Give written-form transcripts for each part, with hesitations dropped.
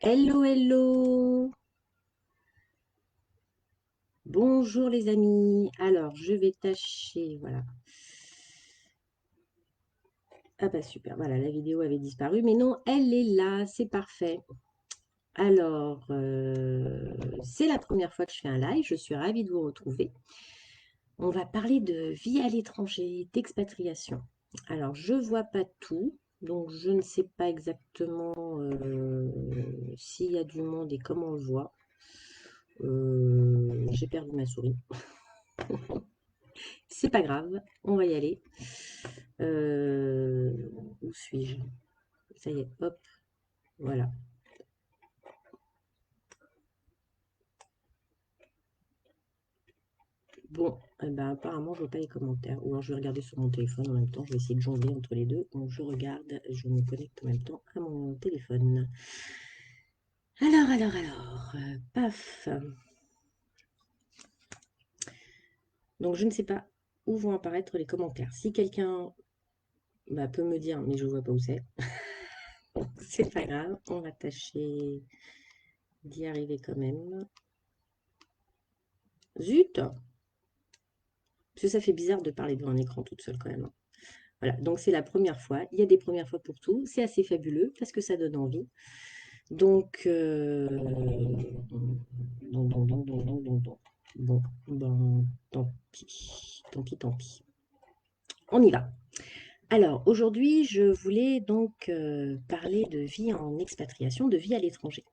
Hello, hello. Bonjour les amis. Alors, je vais tâcher, voilà. Ah bah super, voilà, la vidéo avait disparu, mais non, elle est là, c'est parfait. Alors, c'est la première fois que je fais un live, je suis ravie de vous retrouver. On va parler de vie à l'étranger, d'expatriation. Alors, je vois pas tout, donc je ne sais pas exactement s'il y a du monde et comment on le voit. J'ai perdu ma souris. C'est pas grave, on va y aller. Euh, Où suis-je? Ça y est, hop, voilà. Bon, eh ben, apparemment, je vois pas les commentaires. Ou alors, je vais regarder sur mon téléphone en même temps. Je vais essayer de jongler entre les deux. Donc, je regarde, je me connecte en même temps à mon téléphone. Alors, paf. Donc, je ne sais pas où vont apparaître les commentaires. Si quelqu'un peut me dire, mais je vois pas où c'est, c'est pas grave. On va tâcher d'y arriver quand même. Zut! Parce que ça fait bizarre de parler devant un écran toute seule quand même, hein. Voilà, donc c'est la première fois. Il y a des premières fois pour tout. C'est assez fabuleux parce que ça donne envie. Donc, bon, ben, tant pis, tant pis, tant pis. On y va. Alors, aujourd'hui, je voulais donc parler de vie en expatriation, de vie à l'étranger.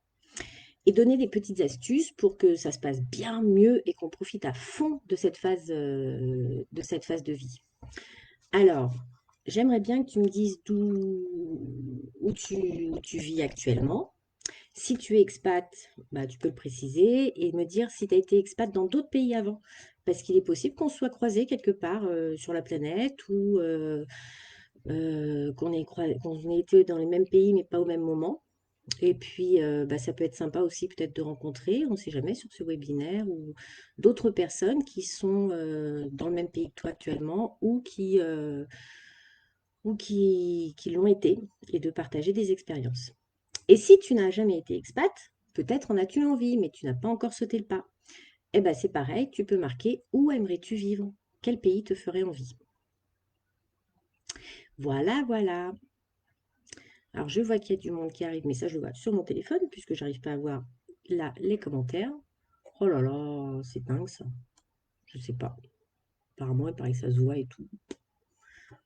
Et donner des petites astuces pour que ça se passe bien mieux et qu'on profite à fond de cette phase de vie. Alors, j'aimerais bien que tu me dises où tu vis actuellement. Si tu es expat, tu peux le préciser et me dire si tu as été expat dans d'autres pays avant. Parce qu'il est possible qu'on soit croisé quelque part sur la planète ou qu'on ait été dans les mêmes pays mais pas au même moment. Et puis, ça peut être sympa aussi peut-être de rencontrer, on ne sait jamais, sur ce webinaire ou d'autres personnes qui sont dans le même pays que toi actuellement ou qui l'ont été et de partager des expériences. Et si tu n'as jamais été expat, peut-être en as-tu envie, mais tu n'as pas encore sauté le pas. Eh bien, c'est pareil, tu peux marquer où aimerais-tu vivre? Quel pays te ferait envie? Voilà, voilà. Alors, je vois qu'il y a du monde qui arrive, mais ça, je le vois sur mon téléphone, puisque j'arrive pas à voir là les commentaires. Oh là là, c'est dingue ça. Je sais pas. Apparemment, il paraît que ça se voit et tout.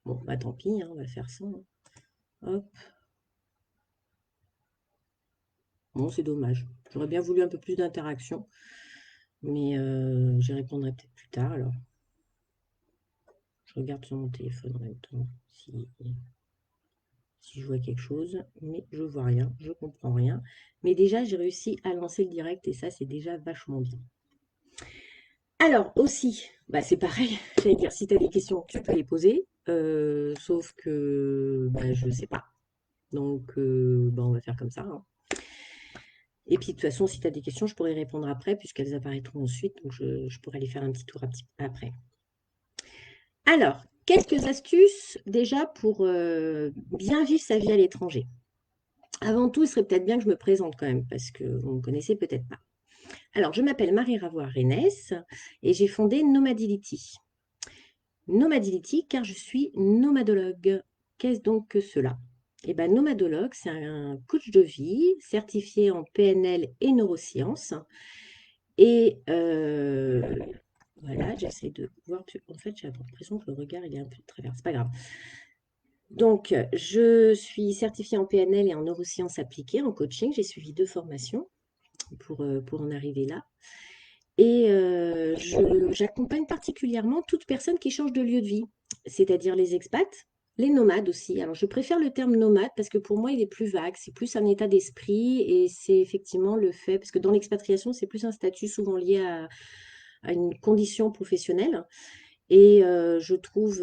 Bon, bah tant pis, hein, on va faire ça, hein. Hop. Bon, c'est dommage. J'aurais bien voulu un peu plus d'interaction, mais j'y répondrai peut-être plus tard. Alors, je regarde sur mon téléphone en même temps si je vois quelque chose, mais je vois rien, je comprends rien. Mais déjà, j'ai réussi à lancer le direct et ça, c'est déjà vachement bien. Alors aussi, c'est pareil, j'allais dire, si tu as des questions, tu peux les poser, sauf que je ne sais pas. Donc, on va faire comme ça, hein. Et puis, de toute façon, si tu as des questions, je pourrai répondre après, puisqu'elles apparaîtront ensuite. Donc, je pourrai aller faire un petit tour après. Alors, quelques astuces déjà pour bien vivre sa vie à l'étranger. Avant tout, il serait peut-être bien que je me présente quand même, parce que vous ne me connaissez peut-être pas. Alors, je m'appelle Marie Ravoire Rénès et j'ai fondé Nomadility. Nomadility, car je suis nomadologue. Qu'est-ce donc que cela? Eh bien, nomadologue, c'est un coach de vie certifié en PNL et neurosciences. Et voilà, j'essaie de voir. En fait, j'ai l'impression que le regard il est un peu de travers. C'est pas grave. Donc, je suis certifiée en PNL et en neurosciences appliquées, en coaching. J'ai suivi 2 formations pour en arriver là. Et j'accompagne particulièrement toute personne qui change de lieu de vie, c'est-à-dire les expats, les nomades aussi. Alors, je préfère le terme nomade parce que pour moi, il est plus vague. C'est plus un état d'esprit et c'est effectivement le fait, parce que dans l'expatriation, c'est plus un statut souvent lié à une condition professionnelle. Et je trouve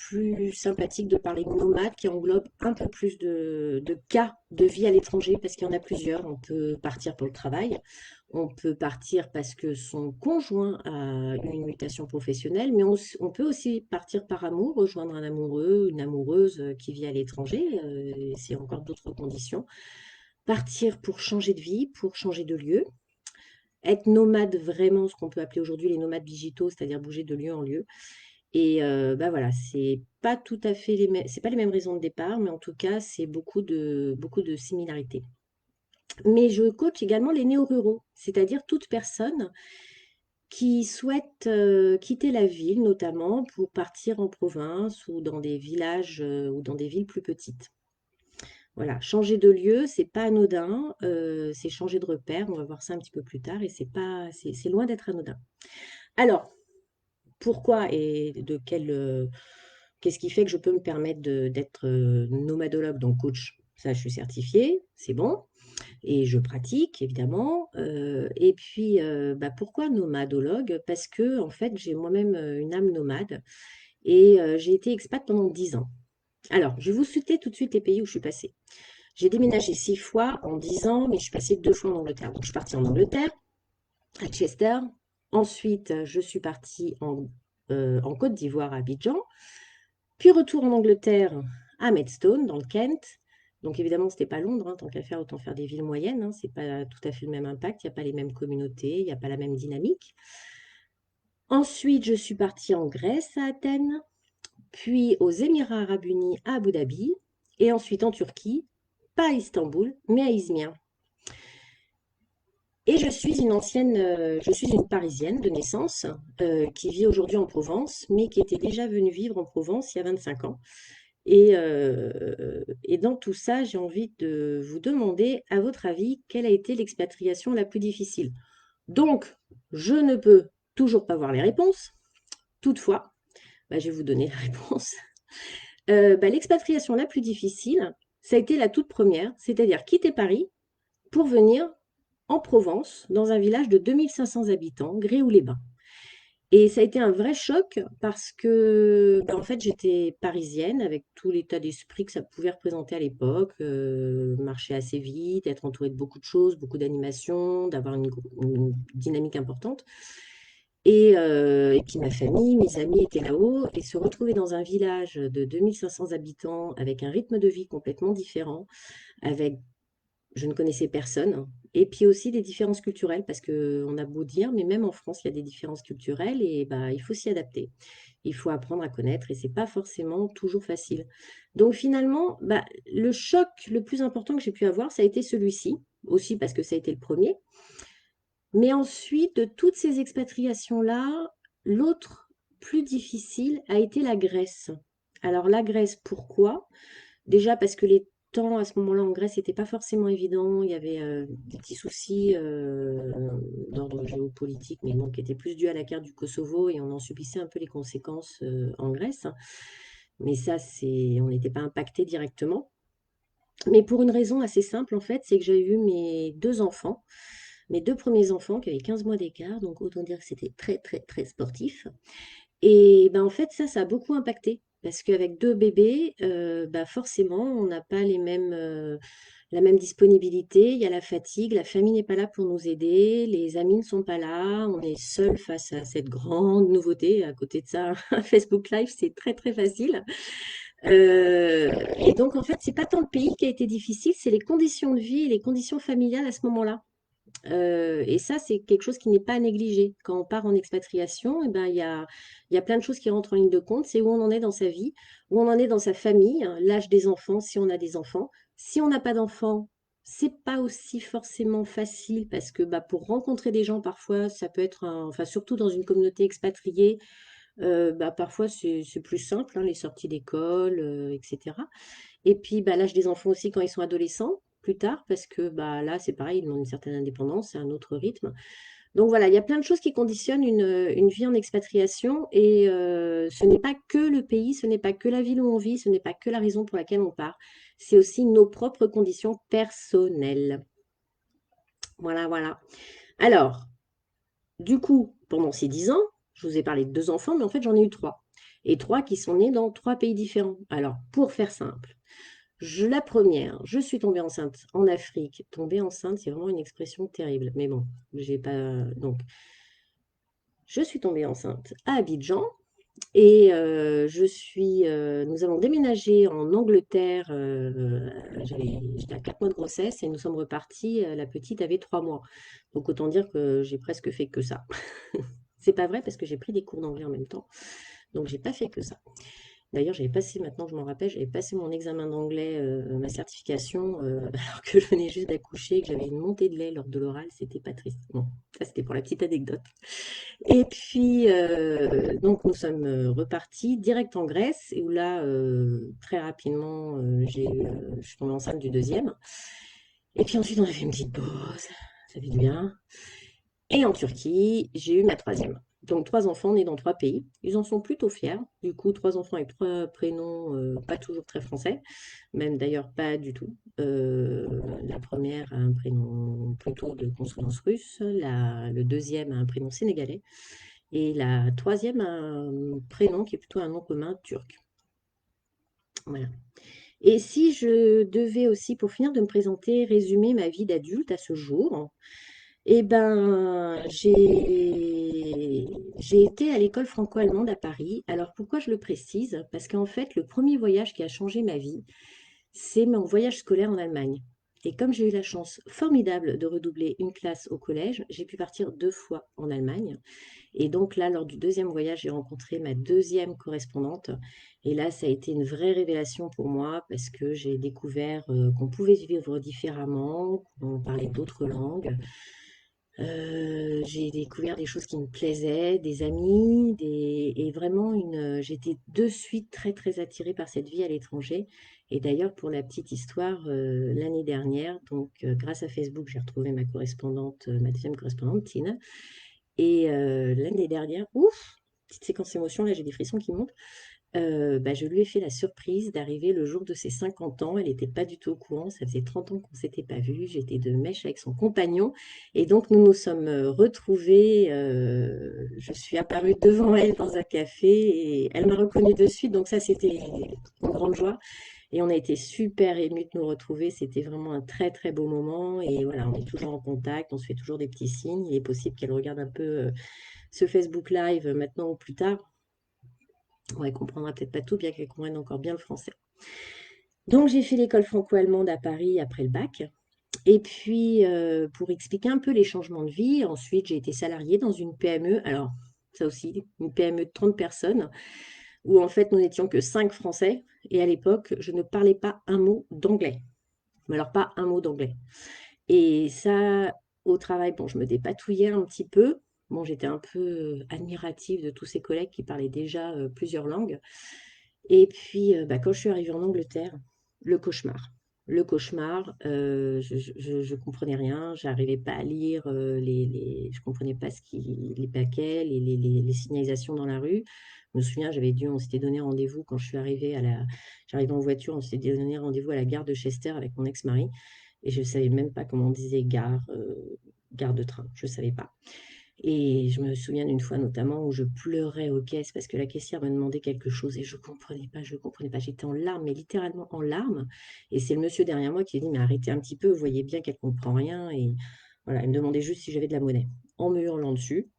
plus sympathique de parler de nomade qui englobe un peu plus de cas de vie à l'étranger parce qu'il y en a plusieurs. On peut partir pour le travail, on peut partir parce que son conjoint a une mutation professionnelle, mais on peut aussi partir par amour, rejoindre un amoureux, une amoureuse qui vit à l'étranger. C'est encore d'autres conditions. partir pour changer de vie, pour changer de lieu, être nomade vraiment, ce qu'on peut appeler aujourd'hui les nomades digitaux, c'est-à-dire bouger de lieu en lieu. Et bah voilà, c'est pas tout à fait les mêmes, c'est pas les mêmes raisons de départ, mais en tout cas, c'est beaucoup de similarités. Mais je coach également les néo-ruraux, c'est-à-dire toute personne qui souhaite quitter la ville, notamment pour partir en province ou dans des villages ou dans des villes plus petites. Voilà, changer de lieu, c'est pas anodin, c'est changer de repère, on va voir ça un petit peu plus tard, et c'est loin d'être anodin. Alors, pourquoi et qu'est-ce qui fait que je peux me permettre d'être nomadologue, donc coach? Ça, je suis certifiée, c'est bon. Et je pratique, évidemment. Et puis, bah, pourquoi nomadologue? Parce que, en fait, j'ai moi-même une âme nomade et j'ai été expat pendant 10 ans. Alors, je vais vous citer tout de suite les pays où je suis passée. J'ai déménagé 6 fois en 10 ans, mais je suis passée 2 fois en Angleterre. Donc, je suis partie en Angleterre, à Chester. Ensuite, je suis partie en Côte d'Ivoire, à Abidjan. Puis, retour en Angleterre, à Maidstone, dans le Kent. Donc évidemment, ce n'était pas Londres, hein, tant qu'à faire, autant faire des villes moyennes. Hein, ce n'est pas tout à fait le même impact, il n'y a pas les mêmes communautés, il n'y a pas la même dynamique. Ensuite, je suis partie en Grèce, à Athènes, puis aux Émirats arabes unis, à Abu Dhabi, et ensuite en Turquie, pas à Istanbul, mais à Izmir. Et je suis une Parisienne de naissance, qui vit aujourd'hui en Provence, mais qui était déjà venue vivre en Provence il y a 25 ans. Et dans tout ça, j'ai envie de vous demander, à votre avis, quelle a été l'expatriation la plus difficile? Donc, je ne peux toujours pas voir les réponses. Toutefois, bah, je vais vous donner la réponse. Bah, l'expatriation la plus difficile, ça a été la toute première, c'est-à-dire quitter Paris pour venir en Provence, dans un village de 2500 habitants, Gréoux-les-Bains. Et ça a été un vrai choc parce que, bah, en fait, j'étais parisienne avec tout l'état d'esprit que ça pouvait représenter à l'époque, marcher assez vite, être entourée de beaucoup de choses, beaucoup d'animations, d'avoir une dynamique importante. Et puis ma famille, mes amis étaient là-haut, et se retrouver dans un village de 2500 habitants avec un rythme de vie complètement différent, avec je ne connaissais personne. Et puis aussi des différences culturelles, parce qu'on a beau dire, mais même en France, il y a des différences culturelles et bah, il faut s'y adapter. Il faut apprendre à connaître et c'est pas forcément toujours facile. Donc finalement, bah, le choc le plus important que j'ai pu avoir, ça a été celui-ci, aussi parce que ça a été le premier. Mais ensuite, de toutes ces expatriations-là, l'autre plus difficile a été la Grèce. Alors la Grèce, pourquoi? Déjà parce que les temps à ce moment-là en Grèce n'étaient pas forcément évidents. Il y avait des petits soucis d'ordre géopolitique, mais bon, qui étaient plus dus à la carte du Kosovo et on en subissait un peu les conséquences en Grèce. Mais ça, on n'était pas impacté directement. Mais pour une raison assez simple, en fait, c'est que j'ai eu mes deux enfants, mes deux premiers enfants qui avaient 15 mois d'écart, donc autant dire que c'était très, très, très sportif. Et ben, en fait, ça a beaucoup impacté parce qu'avec 2 bébés, bah, forcément, on n'a pas la même disponibilité. Il y a la fatigue, la famille n'est pas là pour nous aider, les amis ne sont pas là, on est seul face à cette grande nouveauté. À côté de ça, un Facebook Live, c'est très, très facile. Et donc, en fait, c'est pas tant le pays qui a été difficile, c'est les conditions de vie et les conditions familiales à ce moment-là. Et ça, c'est quelque chose qui n'est pas à négliger. Quand on part en expatriation, eh ben, il y a plein de choses qui rentrent en ligne de compte. C'est où on en est dans sa vie, où on en est dans sa famille, hein, l'âge des enfants, si on a des enfants. Si on n'a pas d'enfants, c'est pas aussi forcément facile parce que bah, pour rencontrer des gens, parfois, ça peut être, enfin, surtout dans une communauté expatriée, bah, parfois c'est plus simple, hein, les sorties d'école, etc. Et puis, bah, l'âge des enfants aussi quand ils sont adolescents, plus tard, parce que bah, là, c'est pareil, ils ont une certaine indépendance, c'est un autre rythme. Donc voilà, il y a plein de choses qui conditionnent une vie en expatriation et ce n'est pas que le pays, ce n'est pas que la ville où on vit, ce n'est pas que la raison pour laquelle on part. C'est aussi nos propres conditions personnelles. Voilà, voilà. Alors, du coup, pendant ces 10 ans, je vous ai parlé de deux enfants, mais en fait, j'en ai eu trois. Et trois qui sont nés dans trois pays différents. Alors, pour faire simple, la première, je suis tombée enceinte en Afrique. Tomber enceinte, c'est vraiment une expression terrible. Mais bon, j'ai pas. Donc, je suis tombée enceinte à Abidjan. Et nous avons déménagé en Angleterre, j'étais à 4 mois de grossesse et nous sommes repartis, la petite avait 3 mois. Donc autant dire que j'ai presque fait que ça. C'est pas vrai parce que j'ai pris des cours d'anglais en même temps. Donc j'ai pas fait que ça. D'ailleurs, j'avais passé, maintenant que je m'en rappelle, j'avais passé mon examen d'anglais, ma certification, alors que je venais juste d'accoucher, que j'avais une montée de lait lors de l'oral, c'était pas triste. Bon, ça c'était pour la petite anecdote. Et puis, donc nous sommes repartis direct en Grèce, et où là, très rapidement, je suis tombée enceinte du deuxième. Et puis ensuite, on a fait une petite pause, ça fait du bien. Et en Turquie, j'ai eu ma troisième. Donc, trois enfants nés dans trois pays. Ils en sont plutôt fiers. Du coup, trois enfants avec trois prénoms, pas toujours très français, même d'ailleurs pas du tout. La première a un prénom plutôt de consonance russe, le deuxième a un prénom sénégalais, et la troisième a un prénom qui est plutôt un nom commun turc. Voilà. Et si je devais aussi, pour finir de me présenter, résumer ma vie d'adulte à ce jour, eh ben, j'ai été à l'école franco-allemande à Paris. Alors pourquoi je le précise? Parce qu'en fait, le premier voyage qui a changé ma vie, c'est mon voyage scolaire en Allemagne. Et comme j'ai eu la chance formidable de redoubler une classe au collège, j'ai pu partir 2 fois en Allemagne. Et donc là, lors du deuxième voyage, j'ai rencontré ma deuxième correspondante. Et là, ça a été une vraie révélation pour moi parce que j'ai découvert qu'on pouvait vivre différemment, qu'on parlait d'autres langues. J'ai découvert des choses qui me plaisaient, des amis, et vraiment j'étais de suite très très attirée par cette vie à l'étranger. Et d'ailleurs, pour la petite histoire, l'année dernière, donc grâce à Facebook, j'ai retrouvé ma correspondante, ma deuxième correspondante, Tine. Et l'année dernière, ouf, petite séquence émotion, là j'ai des frissons qui montent. Bah, je lui ai fait la surprise d'arriver le jour de ses 50 ans. Elle n'était pas du tout au courant. Ça faisait 30 ans qu'on ne s'était pas vus. J'étais de mèche avec son compagnon. Et donc, nous nous sommes retrouvés. Je suis apparue devant elle dans un café et elle m'a reconnue de suite. Donc, ça, c'était une grande joie. Et on a été super émus de nous retrouver. C'était vraiment un très, très beau moment. Et voilà, on est toujours en contact. On se fait toujours des petits signes. Il est possible qu'elle regarde un peu ce Facebook Live maintenant ou plus tard. Ouais, elle comprendra peut-être pas tout, bien qu'elle comprenne encore bien le français. Donc, j'ai fait l'école franco-allemande à Paris après le bac. Et puis, pour expliquer un peu les changements de vie, ensuite, j'ai été salariée dans une PME. Alors, ça aussi, une PME de 30 personnes, où en fait, nous n'étions que 5 Français. Et à l'époque, je ne parlais pas un mot d'anglais. Mais alors, pas un mot d'anglais. Et ça, au travail, bon, je me dépatouillais un petit peu. Bon, j'étais un peu admirative de tous ces collègues qui parlaient déjà plusieurs langues. Et puis, bah, quand je suis arrivée en Angleterre, le cauchemar. Le cauchemar, je comprenais rien, j'arrivais pas à lire je comprenais pas les paquets, les signalisations dans la rue. Je me souviens, on s'était donné rendez-vous quand je suis arrivée j'arrivais en voiture, on s'était donné rendez-vous à la gare de Chester avec mon ex-mari, et je savais même pas comment on disait gare de train, je savais pas. Et je me souviens d'une fois notamment où je pleurais aux caisses parce que la caissière me demandait quelque chose et je comprenais pas, je comprenais pas. J'étais en larmes, mais littéralement en larmes. Et c'est le monsieur derrière moi qui a dit, mais arrêtez un petit peu, vous voyez bien qu'elle comprend rien. Et voilà, elle me demandait juste si j'avais de la monnaie, en me hurlant dessus.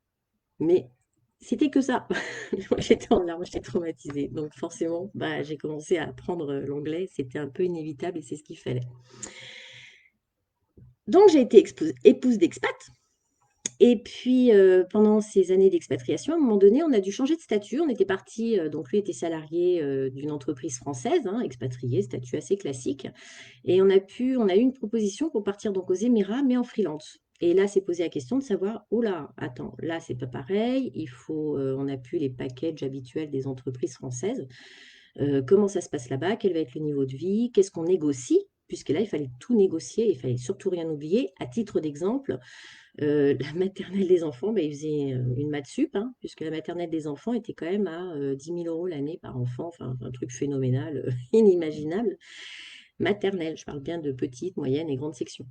Mais c'était que ça. Moi, j'étais en larmes, j'étais traumatisée. Donc forcément, bah, j'ai commencé à apprendre l'anglais. C'était un peu inévitable et c'est ce qu'il fallait. Donc j'ai été épouse d'expat. Et puis, pendant ces années d'expatriation, à un moment donné, on a dû changer de statut. On était parti, donc lui était salarié d'une entreprise française, hein, expatrié, statut assez classique. Et on a eu une proposition pour partir donc aux Émirats, mais en freelance. Et là, c'est posé la question de savoir, oh là, attends, là, c'est pas pareil. On n'a plus les packages habituels des entreprises françaises. Comment ça se passe là-bas? Quel va être le niveau de vie? Qu'est-ce qu'on négocie? Puisque là, il fallait tout négocier, il fallait surtout rien oublier. À titre d'exemple, la maternelle des enfants, bah, ils faisaient une maths sup, hein, puisque la maternelle des enfants était quand même à 10 000 euros l'année par enfant, enfin un truc phénoménal, inimaginable. Maternelle, je parle bien de petites, moyennes et grandes sections.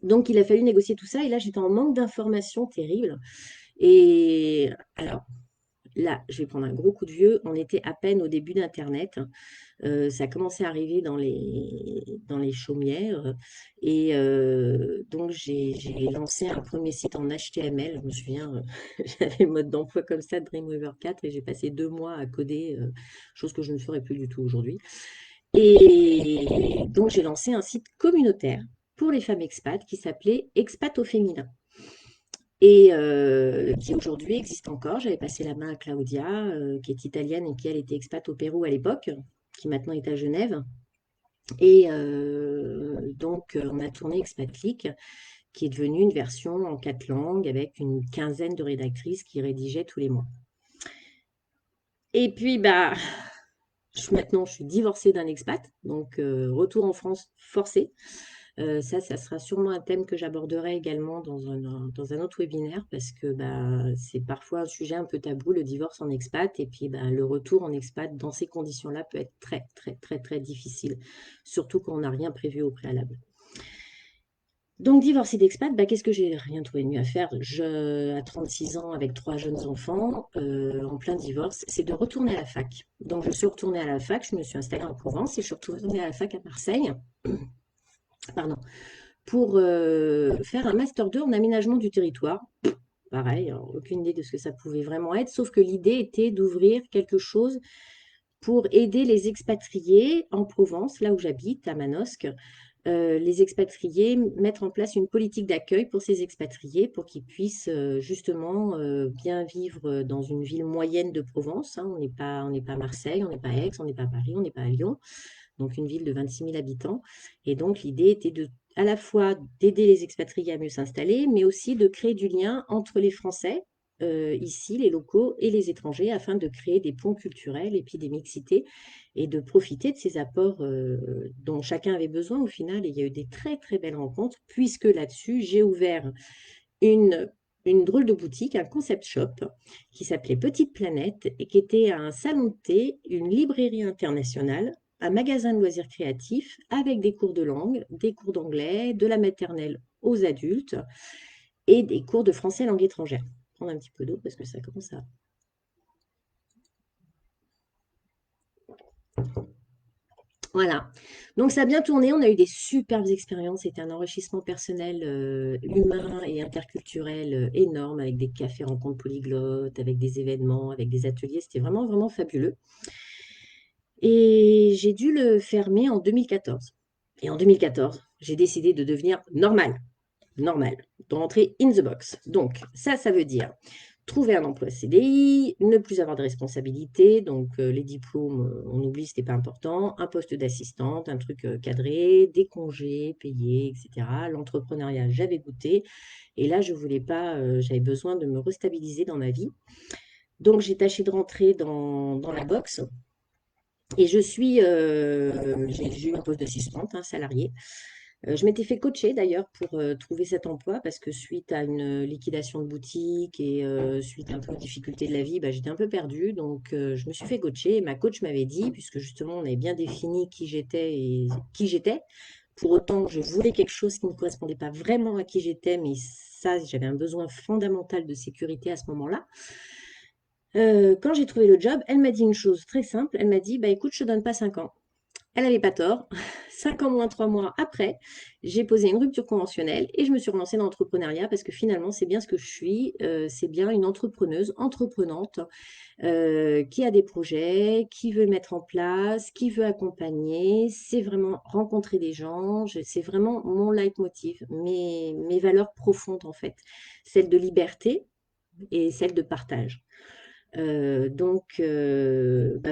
Donc il a fallu négocier tout ça, et là j'étais en manque d'informations terribles. Et alors, là, je vais prendre un gros coup de vieux, on était à peine au début d'Internet. Ça a commencé à arriver dans les chaumières. Et donc, j'ai lancé un premier site en HTML. Je me souviens, j'avais le mode d'emploi comme ça, Dreamweaver 4, et j'ai passé 2 mois à coder, chose que je ne ferai plus du tout aujourd'hui. Et donc, j'ai lancé un site communautaire pour les femmes expats qui s'appelait Expat au féminin et qui aujourd'hui existe encore. J'avais passé la main à Claudia, qui est italienne et qui, elle, était expat au Pérou à l'époque, qui maintenant est à Genève. Et donc, on a tourné Expat Click, qui est devenue une version en 4 langues avec une quinzaine de rédactrices qui rédigeaient tous les mois. Et puis, bah, maintenant, je suis divorcée d'un expat, donc retour en France forcé. Ça sera sûrement un thème que j'aborderai également dans un autre webinaire parce que bah, c'est parfois un sujet un peu tabou, le divorce en expat. Et puis bah, le retour en expat dans ces conditions-là peut être très, très, très, très difficile, surtout quand on n'a rien prévu au préalable. Donc, divorcée d'expat, bah, qu'est-ce que j'ai rien trouvé de mieux à faire à 36 ans, avec 3 jeunes enfants, en plein divorce, c'est de retourner à la fac. Donc, je suis retournée à la fac, je me suis installée en Provence et je suis retournée à la fac à Marseille. Pardon, pour faire un master 2 en aménagement du territoire. Pareil, alors, aucune idée de ce que ça pouvait vraiment être, sauf que l'idée était d'ouvrir quelque chose pour aider les expatriés en Provence, là où j'habite, à Manosque, les expatriés, mettre en place une politique d'accueil pour ces expatriés pour qu'ils puissent justement bien vivre dans une ville moyenne de Provence. Hein. On n'est pas Marseille, on n'est pas Aix, on n'est pas Paris, on n'est pas à Lyon, donc une ville de 26 000 habitants. Et donc l'idée était à la fois d'aider les expatriés à mieux s'installer, mais aussi de créer du lien entre les Français, ici, les locaux et les étrangers, afin de créer des ponts culturels et puis des mixités, et de profiter de ces apports dont chacun avait besoin au final. Et il y a eu des très très belles rencontres, puisque là-dessus, j'ai ouvert une, une drôle de boutique, un concept shop, qui s'appelait Petite Planète, et qui était un salon de thé, une librairie internationale, un magasin de loisirs créatifs, avec des cours de langue, des cours d'anglais, de la maternelle aux adultes, et des cours de français langue étrangère. Je vais prendre un petit peu d'eau parce que ça commence à... Voilà. Donc ça a bien tourné, on a eu des superbes expériences, c'était un enrichissement personnel, humain et interculturel énorme, avec des cafés rencontres polyglottes, avec des événements, avec des ateliers, c'était vraiment, vraiment fabuleux. Et j'ai dû le fermer en 2014. Et en 2014, j'ai décidé de devenir normale, de rentrer in the box. Donc ça veut dire trouver un emploi CDI, ne plus avoir de responsabilité, donc les diplômes, on oublie, c'était pas important, un poste d'assistante, un truc cadré, des congés payés, etc. L'entrepreneuriat, j'avais goûté, et là, je voulais pas, j'avais besoin de me restabiliser dans ma vie. Donc, j'ai tâché de rentrer dans la box, et j'ai eu un poste d'assistante, hein, salarié. Je m'étais fait coacher d'ailleurs pour trouver cet emploi parce que suite à une liquidation de boutique et suite un peu aux difficultés de la vie, bah, j'étais un peu perdue. Donc, je me suis fait coacher et ma coach m'avait dit, puisque justement on avait bien défini qui j'étais et qui j'étais, pour autant je voulais quelque chose qui ne correspondait pas vraiment à qui j'étais, mais ça, j'avais un besoin fondamental de sécurité à ce moment-là. Quand j'ai trouvé le job, elle m'a dit une chose très simple. Elle m'a dit, bah, écoute, je ne te donne pas 5 ans. Elle n'avait pas tort. 5 ans moins 3 mois après, j'ai posé une rupture conventionnelle et je me suis relancée dans l'entrepreneuriat parce que finalement, c'est bien ce que je suis. C'est bien une entrepreneuse, entreprenante, qui a des projets, qui veut le mettre en place, qui veut accompagner. C'est vraiment rencontrer des gens. C'est vraiment mon leitmotiv, mes valeurs profondes en fait. Celle de liberté et celle de partage. Ben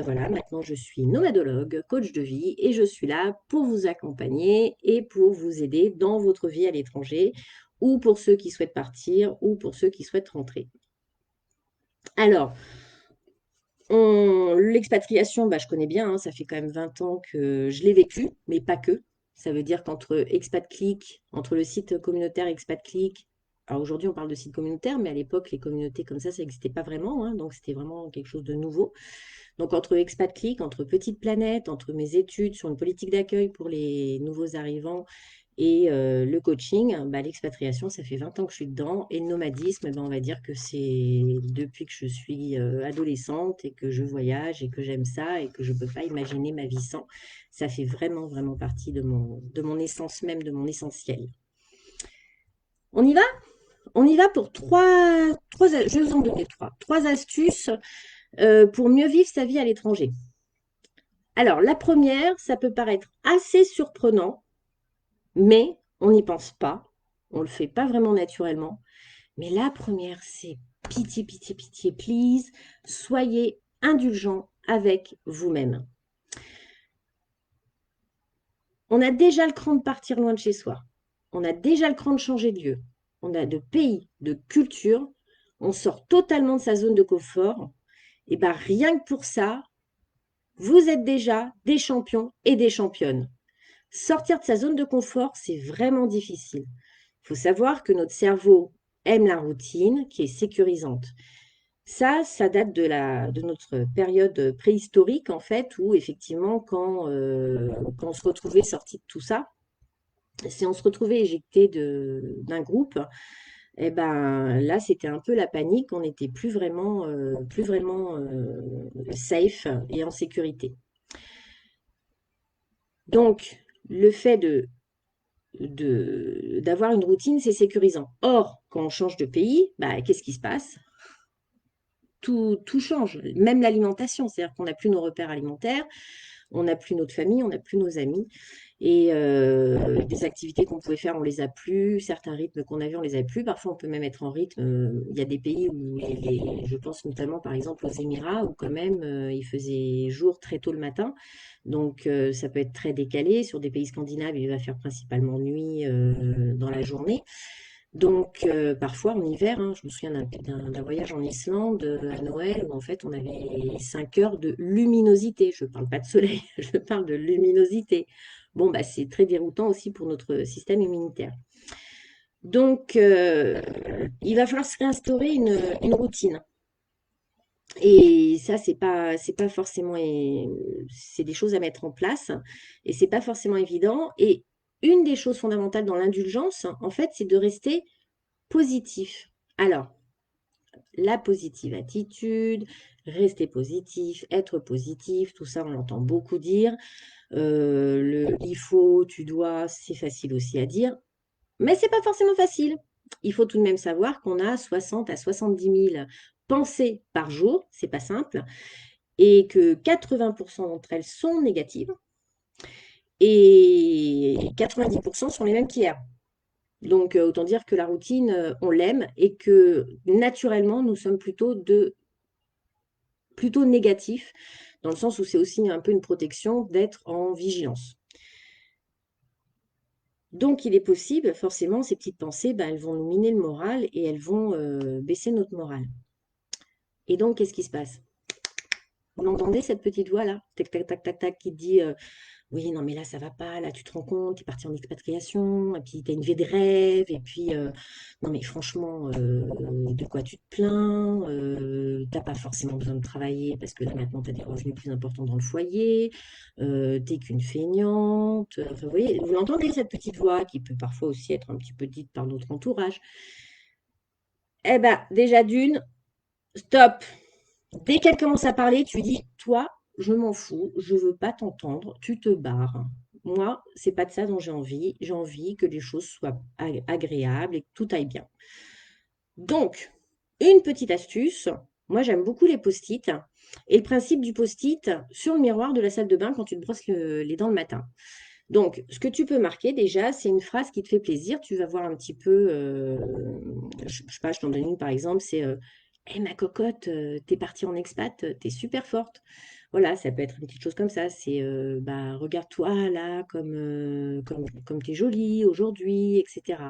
voilà, maintenant je suis nomadologue, coach de vie et je suis là pour vous accompagner et pour vous aider dans votre vie à l'étranger ou pour ceux qui souhaitent partir ou pour ceux qui souhaitent rentrer. Alors, l'expatriation, bah, je connais bien, hein, ça fait quand même 20 ans que je l'ai vécu, mais pas que. Ça veut dire qu'entre ExpatClick, entre le site communautaire ExpatClick, alors aujourd'hui on parle de site communautaire, mais à l'époque les communautés comme ça n'existait pas vraiment, hein, donc c'était vraiment quelque chose de nouveau. Donc entre ExpatClick, entre Petite Planète, entre mes études sur une politique d'accueil pour les nouveaux arrivants Et le coaching, bah, l'expatriation, ça fait 20 ans que je suis dedans. Et le nomadisme, bah, on va dire que c'est depuis que je suis adolescente et que je voyage et que j'aime ça et que je ne peux pas imaginer ma vie sans. Ça fait vraiment, vraiment partie de mon essence même, de mon essentiel. On y va? On y va pour je vais vous en donner trois astuces pour mieux vivre sa vie à l'étranger. Alors, la première, ça peut paraître assez surprenant, mais on n'y pense pas. On ne le fait pas vraiment naturellement. Mais la première, c'est pitié, pitié, pitié, please, soyez indulgent avec vous-même. On a déjà le cran de partir loin de chez soi. On a déjà le cran de changer de lieu. On a de pays, de culture. On sort totalement de sa zone de confort. Et bien, rien que pour ça, vous êtes déjà des champions et des championnes. Sortir de sa zone de confort, c'est vraiment difficile. Il faut savoir que notre cerveau aime la routine qui est sécurisante. Ça date de notre période préhistorique, en fait, où effectivement, quand on se retrouvait sorti de tout ça, si on se retrouvait éjecté d'un groupe, eh ben, là, c'était un peu la panique, on n'était plus vraiment safe et en sécurité. Donc, le fait d'avoir une routine, c'est sécurisant. Or, quand on change de pays, bah, qu'est-ce qui se passe? Tout change, même l'alimentation, c'est-à-dire qu'on n'a plus nos repères alimentaires, on n'a plus notre famille, on n'a plus nos amis, et des activités qu'on pouvait faire, on les a plus, certains rythmes qu'on avait, on les a plus, parfois on peut même être en rythme, il y a des pays où, je pense notamment par exemple aux Émirats, où quand même il faisait jour très tôt le matin, donc ça peut être très décalé, sur des pays scandinaves, il va faire principalement nuit dans la journée, donc, parfois en hiver, hein, je me souviens d'un voyage en Islande à Noël où en fait on avait 5 heures de luminosité. Je ne parle pas de soleil, je parle de luminosité. Bon, bah, c'est très déroutant aussi pour notre système immunitaire. Donc, il va falloir se réinstaurer une routine. Et ça, c'est pas forcément, c'est des choses à mettre en place et c'est pas forcément évident. Et une des choses fondamentales dans l'indulgence, en fait, c'est de rester positif. Alors, la positive attitude, rester positif, être positif, tout ça, on l'entend beaucoup dire. Il faut, tu dois, c'est facile aussi à dire, mais c'est pas forcément facile. Il faut tout de même savoir qu'on a 60 à 70 000 pensées par jour, c'est pas simple, et que 80% d'entre elles sont négatives et 90% sont les mêmes qu'hier. Donc, autant dire que la routine, on l'aime et que naturellement, nous sommes plutôt négatifs, dans le sens où c'est aussi un peu une protection d'être en vigilance. Donc, il est possible, forcément, ces petites pensées, ben, elles vont nous miner le moral et elles vont baisser notre morale. Et donc, qu'est-ce qui se passe? Vous l'entendez, cette petite voix-là? Tac, tac, tac, tac, tac, qui dit oui, non, mais là, ça va pas, là, tu te rends compte, tu es parti en expatriation, et puis tu as une vie de rêve, et puis, non, mais franchement, de quoi tu te plains? T'as pas forcément besoin de travailler parce que là, maintenant, tu as des revenus plus importants dans le foyer, t'es qu'une feignante. Enfin, vous voyez, vous l'entendez, cette petite voix, qui peut parfois aussi être un petit peu dite par notre entourage. Eh ben, déjà d'une, stop! Dès qu'elle commence à parler, tu lui dis, toi, je m'en fous, je veux pas t'entendre, tu te barres. Moi, c'est pas de ça dont j'ai envie. J'ai envie que les choses soient agréables et que tout aille bien. Donc, une petite astuce. Moi, j'aime beaucoup les post-it. Et le principe du post-it sur le miroir de la salle de bain quand tu te brosses les dents le matin. Donc, ce que tu peux marquer déjà, c'est une phrase qui te fait plaisir. Tu vas voir un petit peu, je sais pas, je t'en donne une par exemple, c'est hey, ma cocotte, t'es partie en expat, t'es super forte. Voilà, ça peut être une petite chose comme ça. C'est bah, regarde-toi là, comme t'es jolie aujourd'hui, etc.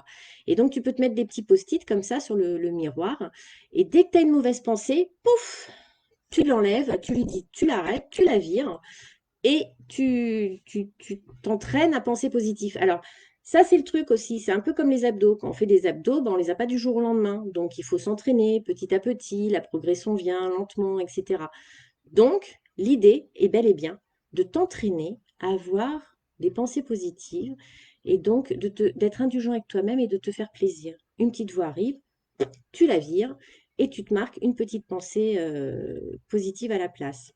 Et donc, tu peux te mettre des petits post-it comme ça sur le miroir. Et dès que tu as une mauvaise pensée, pouf, tu l'enlèves, tu lui dis, tu l'arrêtes, tu la vires et tu t'entraînes à penser positif. Alors, ça, c'est le truc aussi. C'est un peu comme les abdos. Quand on fait des abdos, ben, on ne les a pas du jour au lendemain. Donc, il faut s'entraîner petit à petit. La progression vient lentement, etc. Donc, l'idée est bel et bien de t'entraîner à avoir des pensées positives et donc d'être indulgent avec toi-même et de te faire plaisir. Une petite voix arrive, tu la vires et tu te marques une petite pensée positive à la place.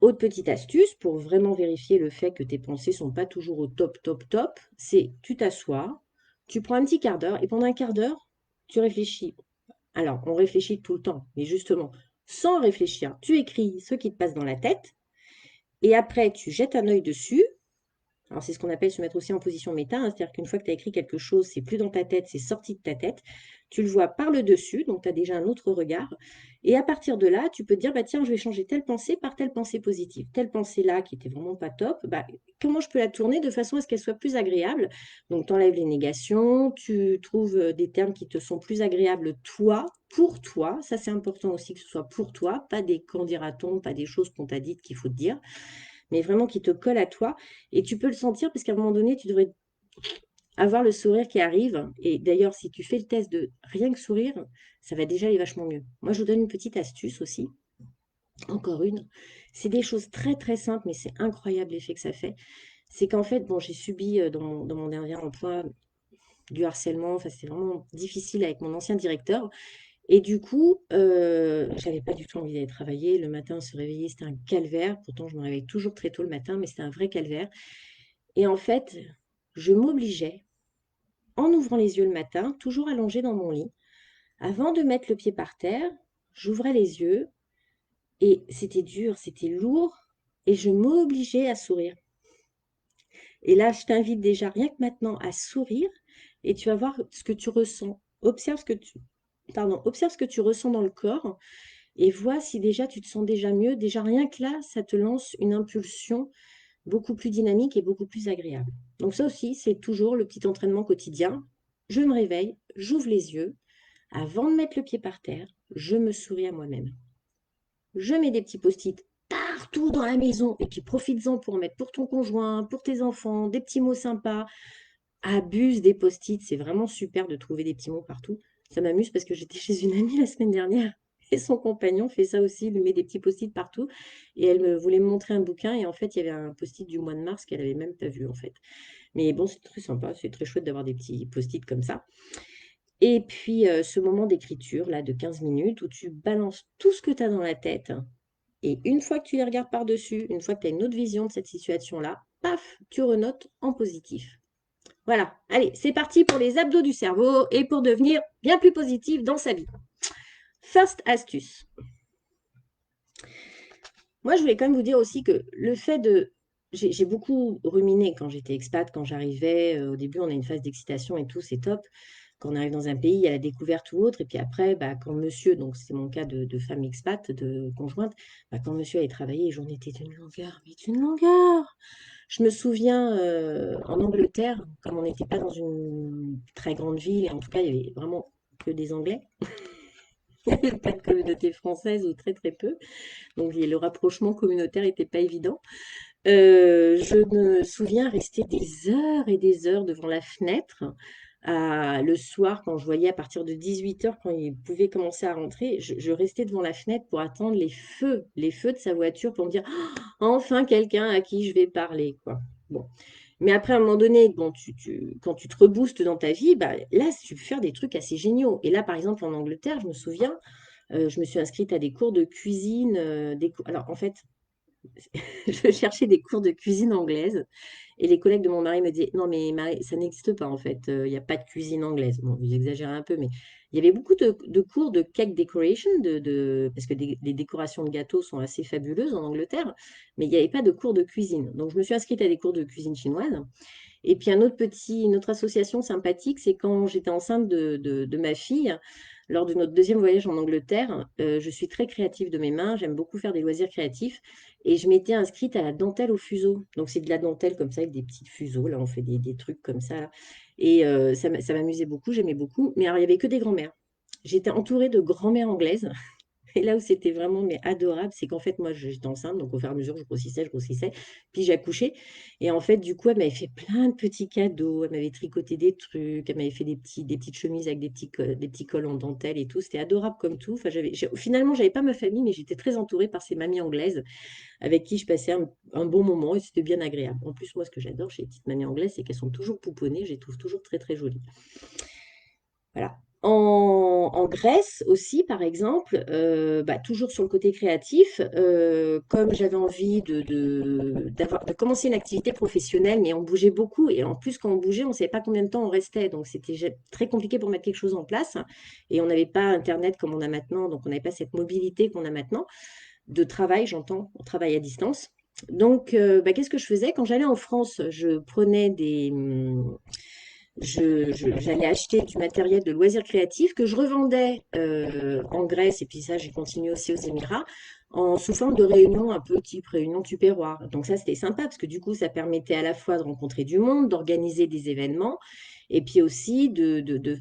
Autre petite astuce pour vraiment vérifier le fait que tes pensées sont pas toujours au top, top, top, c'est tu t'assois, tu prends un petit quart d'heure et pendant un quart d'heure, tu réfléchis. Alors, on réfléchit tout le temps, mais justement, sans réfléchir, tu écris ce qui te passe dans la tête et après, tu jettes un œil dessus. Alors, c'est ce qu'on appelle se mettre aussi en position méta, hein, c'est-à-dire qu'une fois que tu as écrit quelque chose, c'est plus dans ta tête, c'est sorti de ta tête. Tu le vois par le dessus, donc tu as déjà un autre regard. Et à partir de là, tu peux te dire, bah, tiens, je vais changer telle pensée par telle pensée positive. Telle pensée-là qui était vraiment pas top, bah, comment je peux la tourner de façon à ce qu'elle soit plus agréable? Donc, tu enlèves les négations, tu trouves des termes qui te sont plus agréables, toi, pour toi. Ça, c'est important aussi que ce soit pour toi, pas des quand dira-t-on, pas des choses qu'on t'a dites qu'il faut te dire, mais vraiment qui te colle à toi. Et tu peux le sentir parce qu'à un moment donné, tu devrais avoir le sourire qui arrive. Et d'ailleurs, si tu fais le test de rien que sourire, ça va déjà aller vachement mieux. Moi, je vous donne une petite astuce aussi. Encore une. C'est des choses très très simples, mais c'est incroyable l'effet que ça fait. C'est qu'en fait, bon, j'ai subi dans mon dernier emploi du harcèlement. Enfin, c'était vraiment difficile avec mon ancien directeur. Et du coup, j'avais pas du tout envie d'aller travailler. Le matin, se réveiller, c'était un calvaire. Pourtant, je me réveille toujours très tôt le matin, mais c'était un vrai calvaire. Et en fait, je m'obligeais, en ouvrant les yeux le matin, toujours allongée dans mon lit, avant de mettre le pied par terre, j'ouvrais les yeux et c'était dur, c'était lourd et je m'obligeais à sourire. Et là, je t'invite déjà rien que maintenant à sourire et tu vas voir ce que tu ressens. Observe ce que tu ressens dans le corps et vois si déjà tu te sens déjà mieux. Déjà rien que là, ça te lance une impulsion beaucoup plus dynamique et beaucoup plus agréable. Donc ça aussi, c'est toujours le petit entraînement quotidien. Je me réveille, j'ouvre les yeux. Avant de mettre le pied par terre, je me souris à moi-même. Je mets des petits post-it partout dans la maison et puis profites-en pour en mettre pour ton conjoint, pour tes enfants, des petits mots sympas. Abuse des post-it, c'est vraiment super de trouver des petits mots partout. Ça m'amuse parce que j'étais chez une amie la semaine dernière et son compagnon fait ça aussi, il lui met des petits post-it partout et elle voulait me montrer un bouquin et en fait il y avait un post-it du mois de mars qu'elle n'avait même pas vu en fait. Mais bon, c'est très sympa, c'est très chouette d'avoir des petits post-it comme ça. Et puis ce moment d'écriture là de 15 minutes où tu balances tout ce que tu as dans la tête et une fois que tu les regardes par-dessus, une fois que tu as une autre vision de cette situation-là, paf, tu renotes en positif. Voilà, allez, c'est parti pour les abdos du cerveau et pour devenir bien plus positif dans sa vie. First astuce. Moi, je voulais quand même vous dire aussi que le fait de... J'ai beaucoup ruminé quand j'étais expat, quand j'arrivais. Au début, on a une phase d'excitation et tout, c'est top. Quand on arrive dans un pays, il y a la découverte ou autre. Et puis après, bah, quand monsieur, donc c'est mon cas de femme expat, de conjointe, bah, quand monsieur allait travailler, j'en étais d'une longueur, mais d'une longueur. Je me souviens en Angleterre, comme on n'était pas dans une très grande ville, et en tout cas, il y avait vraiment que des Anglais. Il n'y avait pas de communauté française ou très très peu. Donc le rapprochement communautaire n'était pas évident. Je me souviens rester des heures et des heures devant la fenêtre. Le soir, quand je voyais à partir de 18 heures, quand il pouvait commencer à rentrer, je restais devant la fenêtre pour attendre les feux de sa voiture pour me dire enfin quelqu'un à qui je vais parler, quoi. Bon. Mais après, à un moment donné, bon, quand tu te reboostes dans ta vie, bah, là, tu peux faire des trucs assez géniaux. Et là, par exemple, en Angleterre, je me souviens, je me suis inscrite à des cours de cuisine. Alors, en fait, je cherchais des cours de cuisine anglaise et les collègues de mon mari me disaient, non mais Marie, ça n'existe pas en fait, il n'y a pas de cuisine anglaise. Bon, vous exagérez un peu, mais il y avait beaucoup de cours de cake decoration, parce que les décorations de gâteaux sont assez fabuleuses en Angleterre, mais il n'y avait pas de cours de cuisine. Donc je me suis inscrite à des cours de cuisine chinoise. Et puis une autre association sympathique, c'est quand j'étais enceinte de ma fille, lors de notre deuxième voyage en Angleterre, je suis très créative de mes mains, j'aime beaucoup faire des loisirs créatifs, et je m'étais inscrite à la dentelle au fuseau. Donc c'est de la dentelle comme ça, avec des petits fuseaux, là on fait des trucs comme ça, là. Et ça m'amusait beaucoup, j'aimais beaucoup, mais alors il n'y avait que des grands-mères. J'étais entourée de grand-mères anglaises, Et là où c'était vraiment mais adorable, c'est qu'en fait, moi, j'étais enceinte, donc au fur et à mesure, je grossissais, puis j'accouchais. Et en fait, du coup, elle m'avait fait plein de petits cadeaux, elle m'avait tricoté des trucs, elle m'avait fait des petites chemises avec des petits cols en dentelle et tout. C'était adorable comme tout. Enfin, finalement, j'avais pas ma famille, mais j'étais très entourée par ces mamies anglaises avec qui je passais un bon moment et c'était bien agréable. En plus, moi, ce que j'adore chez les petites mamies anglaises, c'est qu'elles sont toujours pouponnées, je les trouve toujours très, très jolies. Voilà. En Grèce aussi, par exemple, bah, toujours sur le côté créatif, comme j'avais envie de commencer une activité professionnelle, mais on bougeait beaucoup, et en plus quand on bougeait, on ne savait pas combien de temps on restait, donc c'était très compliqué pour mettre quelque chose en place, et on n'avait pas Internet comme on a maintenant, donc on n'avait pas cette mobilité qu'on a maintenant, de travail, j'entends, on travaille à distance. Donc, bah, qu'est-ce que je faisais? Quand j'allais en France, je prenais j'allais acheter du matériel de loisirs créatifs que je revendais en Grèce, et puis ça, j'ai continué aussi aux Émirats, sous forme de réunions un peu type réunion tupperware. Donc ça, c'était sympa parce que du coup, ça permettait à la fois de rencontrer du monde, d'organiser des événements, et puis aussi de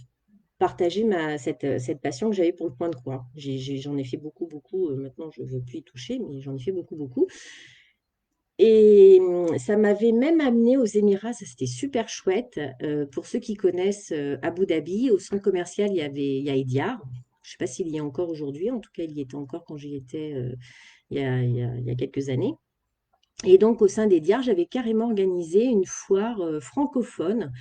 partager cette passion que j'avais pour le point de croix. J'en ai fait beaucoup, beaucoup. Maintenant, je ne veux plus y toucher, mais j'en ai fait beaucoup, beaucoup. Et ça m'avait même amené aux Émirats, ça c'était super chouette. Pour ceux qui connaissent Abu Dhabi, au centre commercial, il y a Ediar. Je ne sais pas s'il y est encore aujourd'hui, en tout cas il y était encore quand j'y étais il y a quelques années. Et donc, au sein des DIAR, j'avais carrément organisé une foire francophone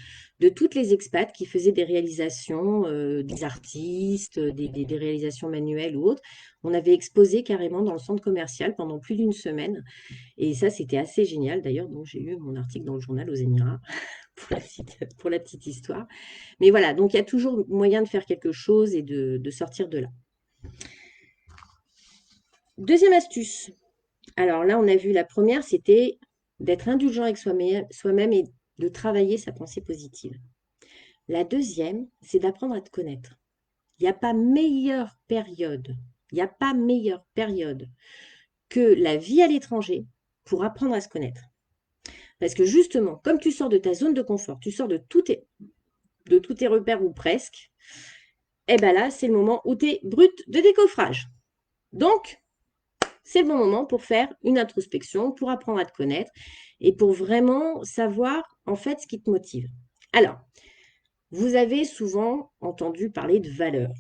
de toutes les expats qui faisaient des réalisations, des artistes, des réalisations manuelles ou autres. On avait exposé carrément dans le centre commercial pendant plus d'une semaine. Et ça, c'était assez génial. D'ailleurs, donc j'ai eu mon article dans le journal aux Émirats pour la petite histoire. Mais voilà, donc il y a toujours moyen de faire quelque chose et de sortir de là. Deuxième astuce. Alors là, on a vu la première, c'était d'être indulgent avec soi-même et de travailler sa pensée positive. La deuxième, c'est d'apprendre à te connaître. Il n'y a pas meilleure période, il n'y a pas meilleure période que la vie à l'étranger pour apprendre à se connaître. Parce que justement, comme tu sors de ta zone de confort, tu sors de tous tes repères ou presque, et bien là, c'est le moment où tu es brut de décoffrage. Donc, c'est le bon moment pour faire une introspection, pour apprendre à te connaître et pour vraiment savoir en fait ce qui te motive. Alors, vous avez souvent entendu parler de valeurs.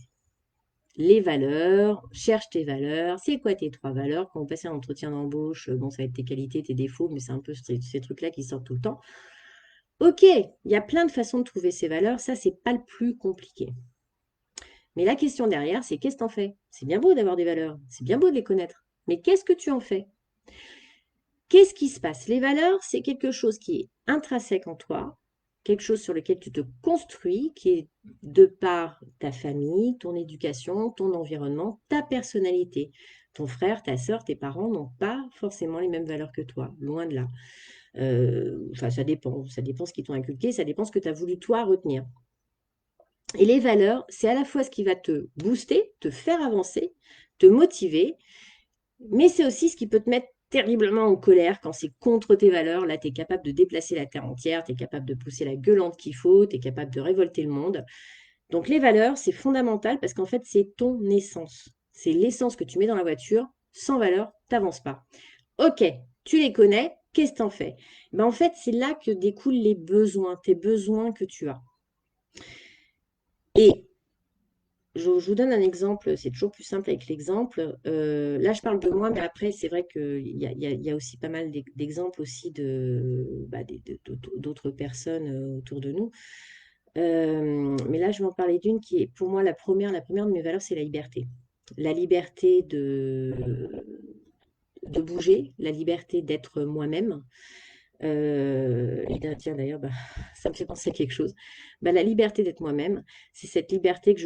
Les valeurs, cherche tes valeurs. C'est quoi tes 3 valeurs? Quand on passe un entretien d'embauche, bon, ça va être tes qualités, tes défauts, mais c'est un peu ces trucs-là qui sortent tout le temps. Ok, il y a plein de façons de trouver ces valeurs, ça, c'est pas le plus compliqué. Mais la question derrière, c'est qu'est-ce que t'en fais? C'est bien beau d'avoir des valeurs, c'est bien beau de les connaître, mais qu'est-ce que tu en fais? Qu'est-ce qui se passe? Les valeurs, c'est quelque chose qui est intrinsèque en toi, quelque chose sur lequel tu te construis, qui est de par ta famille, ton éducation, ton environnement, ta personnalité. Ton frère, ta sœur, tes parents n'ont pas forcément les mêmes valeurs que toi, loin de là. Enfin, ça dépend ce qu'ils t'ont inculqué, ça dépend ce que tu as voulu toi retenir. Et les valeurs, c'est à la fois ce qui va te booster, te faire avancer, te motiver, mais c'est aussi ce qui peut te mettre terriblement en colère quand c'est contre tes valeurs. Là, tu es capable de déplacer la terre entière, tu es capable de pousser la gueulante qu'il faut, tu es capable de révolter le monde. Donc les valeurs, c'est fondamental parce qu'en fait, c'est ton essence. C'est l'essence que tu mets dans la voiture. Sans valeur, tu n'avances pas. Ok, tu les connais, qu'est-ce que tu en fais? Ben, en fait, c'est là que découlent les besoins, tes besoins que tu as. Et je vous donne un exemple, c'est toujours plus simple avec l'exemple. Là, je parle de moi, mais après, c'est vrai qu'il y a aussi pas mal d'exemples aussi bah, d'autres personnes autour de nous. Mais là, je vais en parler d'une qui est pour moi la première de mes valeurs, c'est la liberté. La liberté de bouger, la liberté d'être moi-même. Et tiens, d'ailleurs, bah, ça me fait penser à quelque chose. Bah, la liberté d'être moi-même, c'est cette liberté que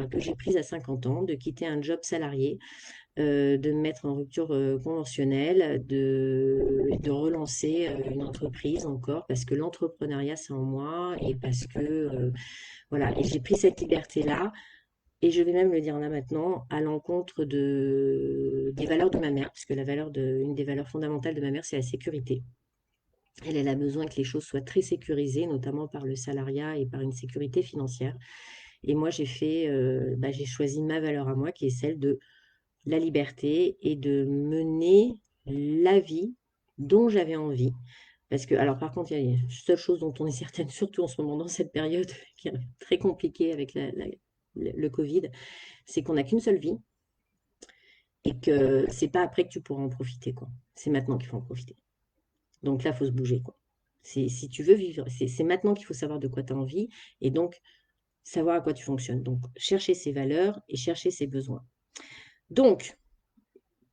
que j'ai prise à 50 ans, de quitter un job salarié, de me mettre en rupture conventionnelle, de relancer une entreprise encore, parce que l'entrepreneuriat, c'est en moi, et parce que, voilà, et j'ai pris cette liberté-là, et je vais même le dire là maintenant, à l'encontre des valeurs de ma mère, parce que une des valeurs fondamentales de ma mère, c'est la sécurité. Elle a besoin que les choses soient très sécurisées, notamment par le salariat et par une sécurité financière. Et moi, j'ai choisi ma valeur à moi, qui est celle de la liberté et de mener la vie dont j'avais envie. Parce que, alors par contre, il y a une seule chose dont on est certaine, surtout en ce moment, dans cette période qui est très compliquée avec le Covid, c'est qu'on n'a qu'une seule vie et que c'est pas après que tu pourras en profiter, quoi. C'est maintenant qu'il faut en profiter. Donc là, il faut se bouger, quoi. Si tu veux vivre, c'est maintenant qu'il faut savoir de quoi tu as envie et donc savoir à quoi tu fonctionnes. Donc, chercher ses valeurs et chercher ses besoins. Donc,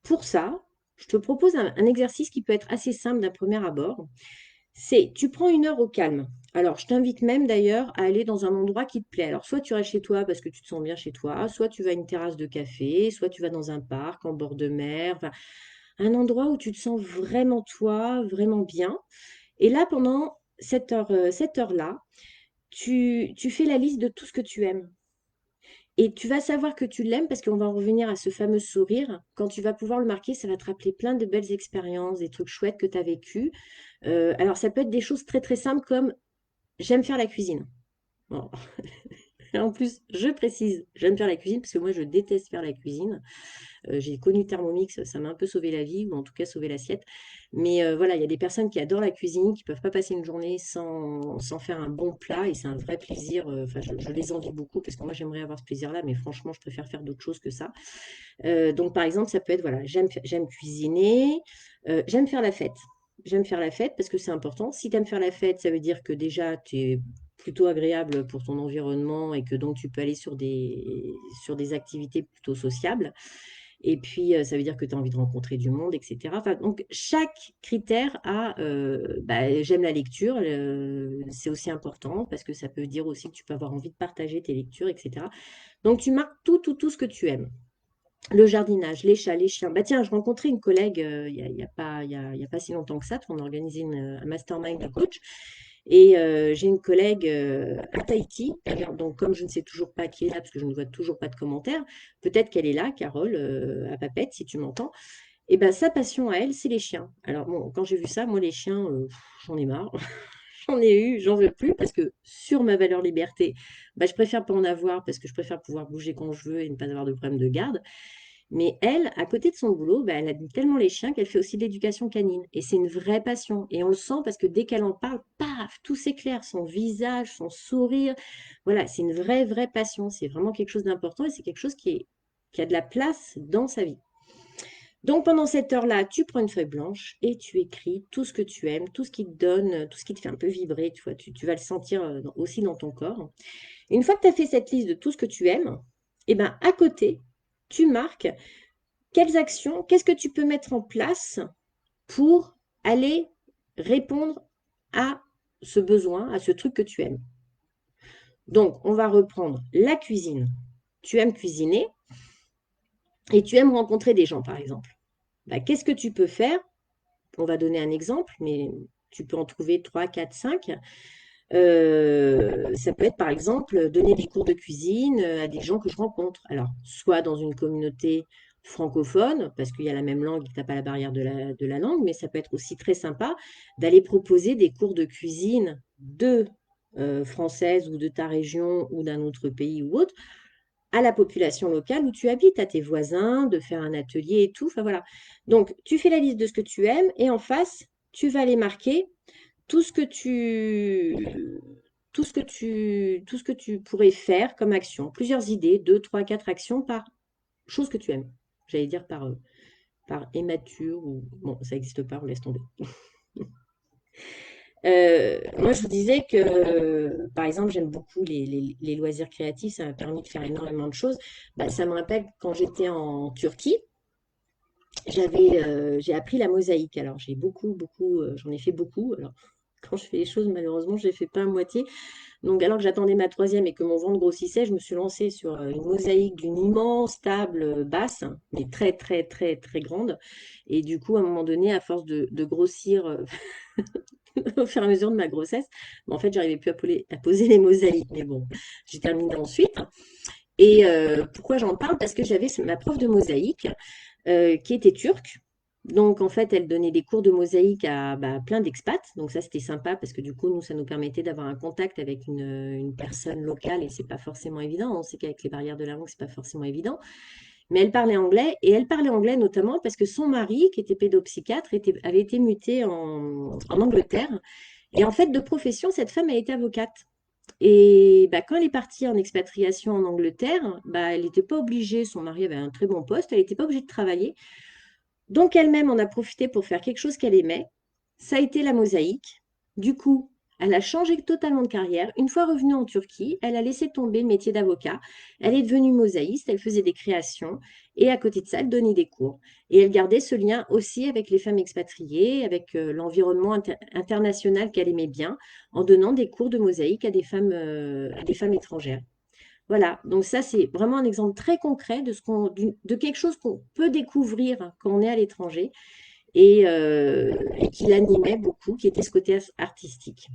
pour ça, je te propose un exercice qui peut être assez simple d'un premier abord. C'est, tu prends une heure au calme. Alors, je t'invite même d'ailleurs à aller dans un endroit qui te plaît. Alors, soit tu restes chez toi parce que tu te sens bien chez toi, soit tu vas à une terrasse de café, soit tu vas dans un parc en bord de mer, enfin, un endroit où tu te sens vraiment toi, vraiment bien. Et là, pendant cette heure-là, tu fais la liste de tout ce que tu aimes. Et tu vas savoir que tu l'aimes parce qu'on va en revenir à ce fameux sourire. Quand tu vas pouvoir le marquer, ça va te rappeler plein de belles expériences, des trucs chouettes que tu as vécu. Alors, ça peut être des choses très très simples comme j'aime faire la cuisine. Bon. En plus, je précise, j'aime faire la cuisine parce que moi, je déteste faire la cuisine. J'ai connu Thermomix, ça m'a un peu sauvé la vie, ou en tout cas sauvé l'assiette. Mais voilà, il y a des personnes qui adorent la cuisine, qui ne peuvent pas passer une journée sans faire un bon plat, et c'est un vrai plaisir. Enfin, je les envie beaucoup, parce que moi, j'aimerais avoir ce plaisir-là, mais franchement, je préfère faire d'autres choses que ça. Donc, par exemple, ça peut être, voilà, j'aime cuisiner, j'aime faire la fête. J'aime faire la fête parce que c'est important. Si tu aimes faire la fête, ça veut dire que déjà, tu es plutôt agréable pour ton environnement et que donc tu peux aller sur des activités plutôt sociables. Et puis, ça veut dire que tu as envie de rencontrer du monde, etc. Enfin, donc, chaque critère a, j'aime la lecture, c'est aussi important parce que ça peut dire aussi que tu peux avoir envie de partager tes lectures, etc. Donc, tu marques tout ce que tu aimes. Le jardinage, les chats, les chiens. Bah tiens, je rencontrais une collègue il y a pas si longtemps que ça, on organisait un mastermind de coach. Et j'ai une collègue à Tahiti. D'ailleurs, donc comme je ne sais toujours pas qui est là, parce que je ne vois toujours pas de commentaires, peut-être qu'elle est là, Carole, à Papette, si tu m'entends. Et ben sa passion à elle, c'est les chiens. Alors bon, quand j'ai vu ça, moi les chiens, j'en ai marre. J'en ai eu, j'en veux plus, parce que sur ma valeur liberté, bah, je préfère pas en avoir, parce que je préfère pouvoir bouger quand je veux et ne pas avoir de problème de garde. Mais elle, à côté de son boulot, bah, elle aime tellement les chiens qu'elle fait aussi de l'éducation canine. Et c'est une vraie passion. Et on le sent parce que dès qu'elle en parle, paf, tout s'éclaire. Son visage, son sourire. Voilà, c'est une vraie passion. C'est vraiment quelque chose d'important et c'est quelque chose qui a de la place dans sa vie. Donc pendant cette heure-là, tu prends une feuille blanche et tu écris tout ce que tu aimes, tout ce qui te donne, tout ce qui te fait un peu vibrer. Tu vois, tu vas le sentir aussi dans ton corps. Une fois que tu as fait cette liste de tout ce que tu aimes, et ben à côté, tu marques quelles actions, qu'est-ce que tu peux mettre en place pour aller répondre à ce besoin, à ce truc que tu aimes. Donc, on va reprendre la cuisine. Tu aimes cuisiner et tu aimes rencontrer des gens, par exemple. Bah, qu'est-ce que tu peux faire? On va donner un exemple, mais tu peux en trouver 3, 4, 5. Ça peut être, par exemple, donner des cours de cuisine à des gens que je rencontre. Alors, soit dans une communauté francophone, parce qu'il y a la même langue et que tu n'as pas la barrière de la langue, mais ça peut être aussi très sympa d'aller proposer des cours de cuisine de française ou de ta région ou d'un autre pays ou autre à la population locale où tu habites, à tes voisins, de faire un atelier et tout. Enfin voilà. Donc, tu fais la liste de ce que tu aimes et en face, tu vas les marquer tout ce que tout ce que tu pourrais faire comme action. Plusieurs idées, 2, 3, 4 actions par chose que tu aimes. J'allais dire par émature ou bon, ça n'existe pas, on laisse tomber. Moi, je vous disais que, par exemple, j'aime beaucoup les loisirs créatifs, ça m'a permis de faire énormément de choses. Bah, ça me rappelle quand j'étais en Turquie, j'ai appris la mosaïque. Alors, j'en ai fait beaucoup. Alors, quand je fais les choses, malheureusement, je ne les fais pas à moitié. Donc, alors que j'attendais ma troisième et que mon ventre grossissait, je me suis lancée sur une mosaïque d'une immense table basse, mais très grande. Et du coup, à un moment donné, à force de grossir au fur et à mesure de ma grossesse, en fait, j'arrivais plus à poser les mosaïques. Mais bon, j'ai terminé ensuite. Et pourquoi j'en parle? Parce que j'avais ma prof de mosaïque qui était turque. Donc, en fait, elle donnait des cours de mosaïque à plein d'expats. Donc, ça, c'était sympa parce que du coup, nous, ça nous permettait d'avoir un contact avec une personne locale et c'est pas forcément évident. On sait qu'avec les barrières de la langue, c'est pas forcément évident. mais elle parlait anglais, et elle parlait anglais notamment parce que son mari, qui était pédopsychiatre, avait été muté en Angleterre. Et en fait, de profession, cette femme a été avocate. Et bah, quand elle est partie en expatriation en Angleterre, bah, elle n'était pas obligée, son mari avait un très bon poste, elle n'était pas obligée de travailler. Donc elle-même en a profité pour faire quelque chose qu'elle aimait. Ça a été la mosaïque. Du coup, elle a changé totalement de carrière. Une fois revenue en Turquie, elle a laissé tomber le métier d'avocat. Elle est devenue mosaïste, elle faisait des créations et à côté de ça, elle donnait des cours. Et elle gardait ce lien aussi avec les femmes expatriées, avec l'environnement international qu'elle aimait bien, en donnant des cours de mosaïque à des femmes étrangères. Voilà, donc ça c'est vraiment un exemple très concret de quelque chose qu'on peut découvrir quand on est à l'étranger et qui l'animait beaucoup, qui était ce côté artistique.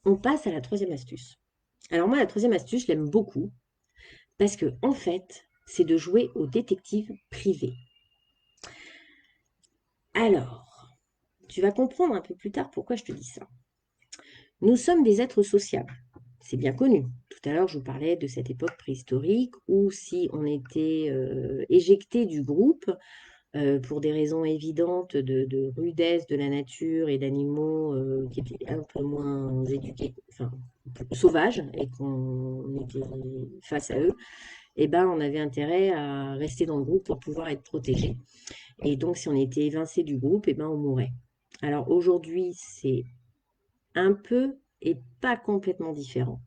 On passe à la troisième astuce. Alors moi, la troisième astuce, je l'aime beaucoup parce que en fait, c'est de jouer au détective privé. Alors, tu vas comprendre un peu plus tard pourquoi je te dis ça. Nous sommes des êtres sociables. C'est bien connu. Tout à l'heure, je vous parlais de cette époque préhistorique où si on était éjecté du groupe pour des raisons évidentes de rudesse de la nature et d'animaux qui étaient un peu moins éduqués, enfin sauvages, et qu'on était face à eux, eh ben, on avait intérêt à rester dans le groupe pour pouvoir être protégé. Et donc, si on était évincé du groupe, eh ben, on mourait. Alors aujourd'hui, c'est un peu et pas complètement différent.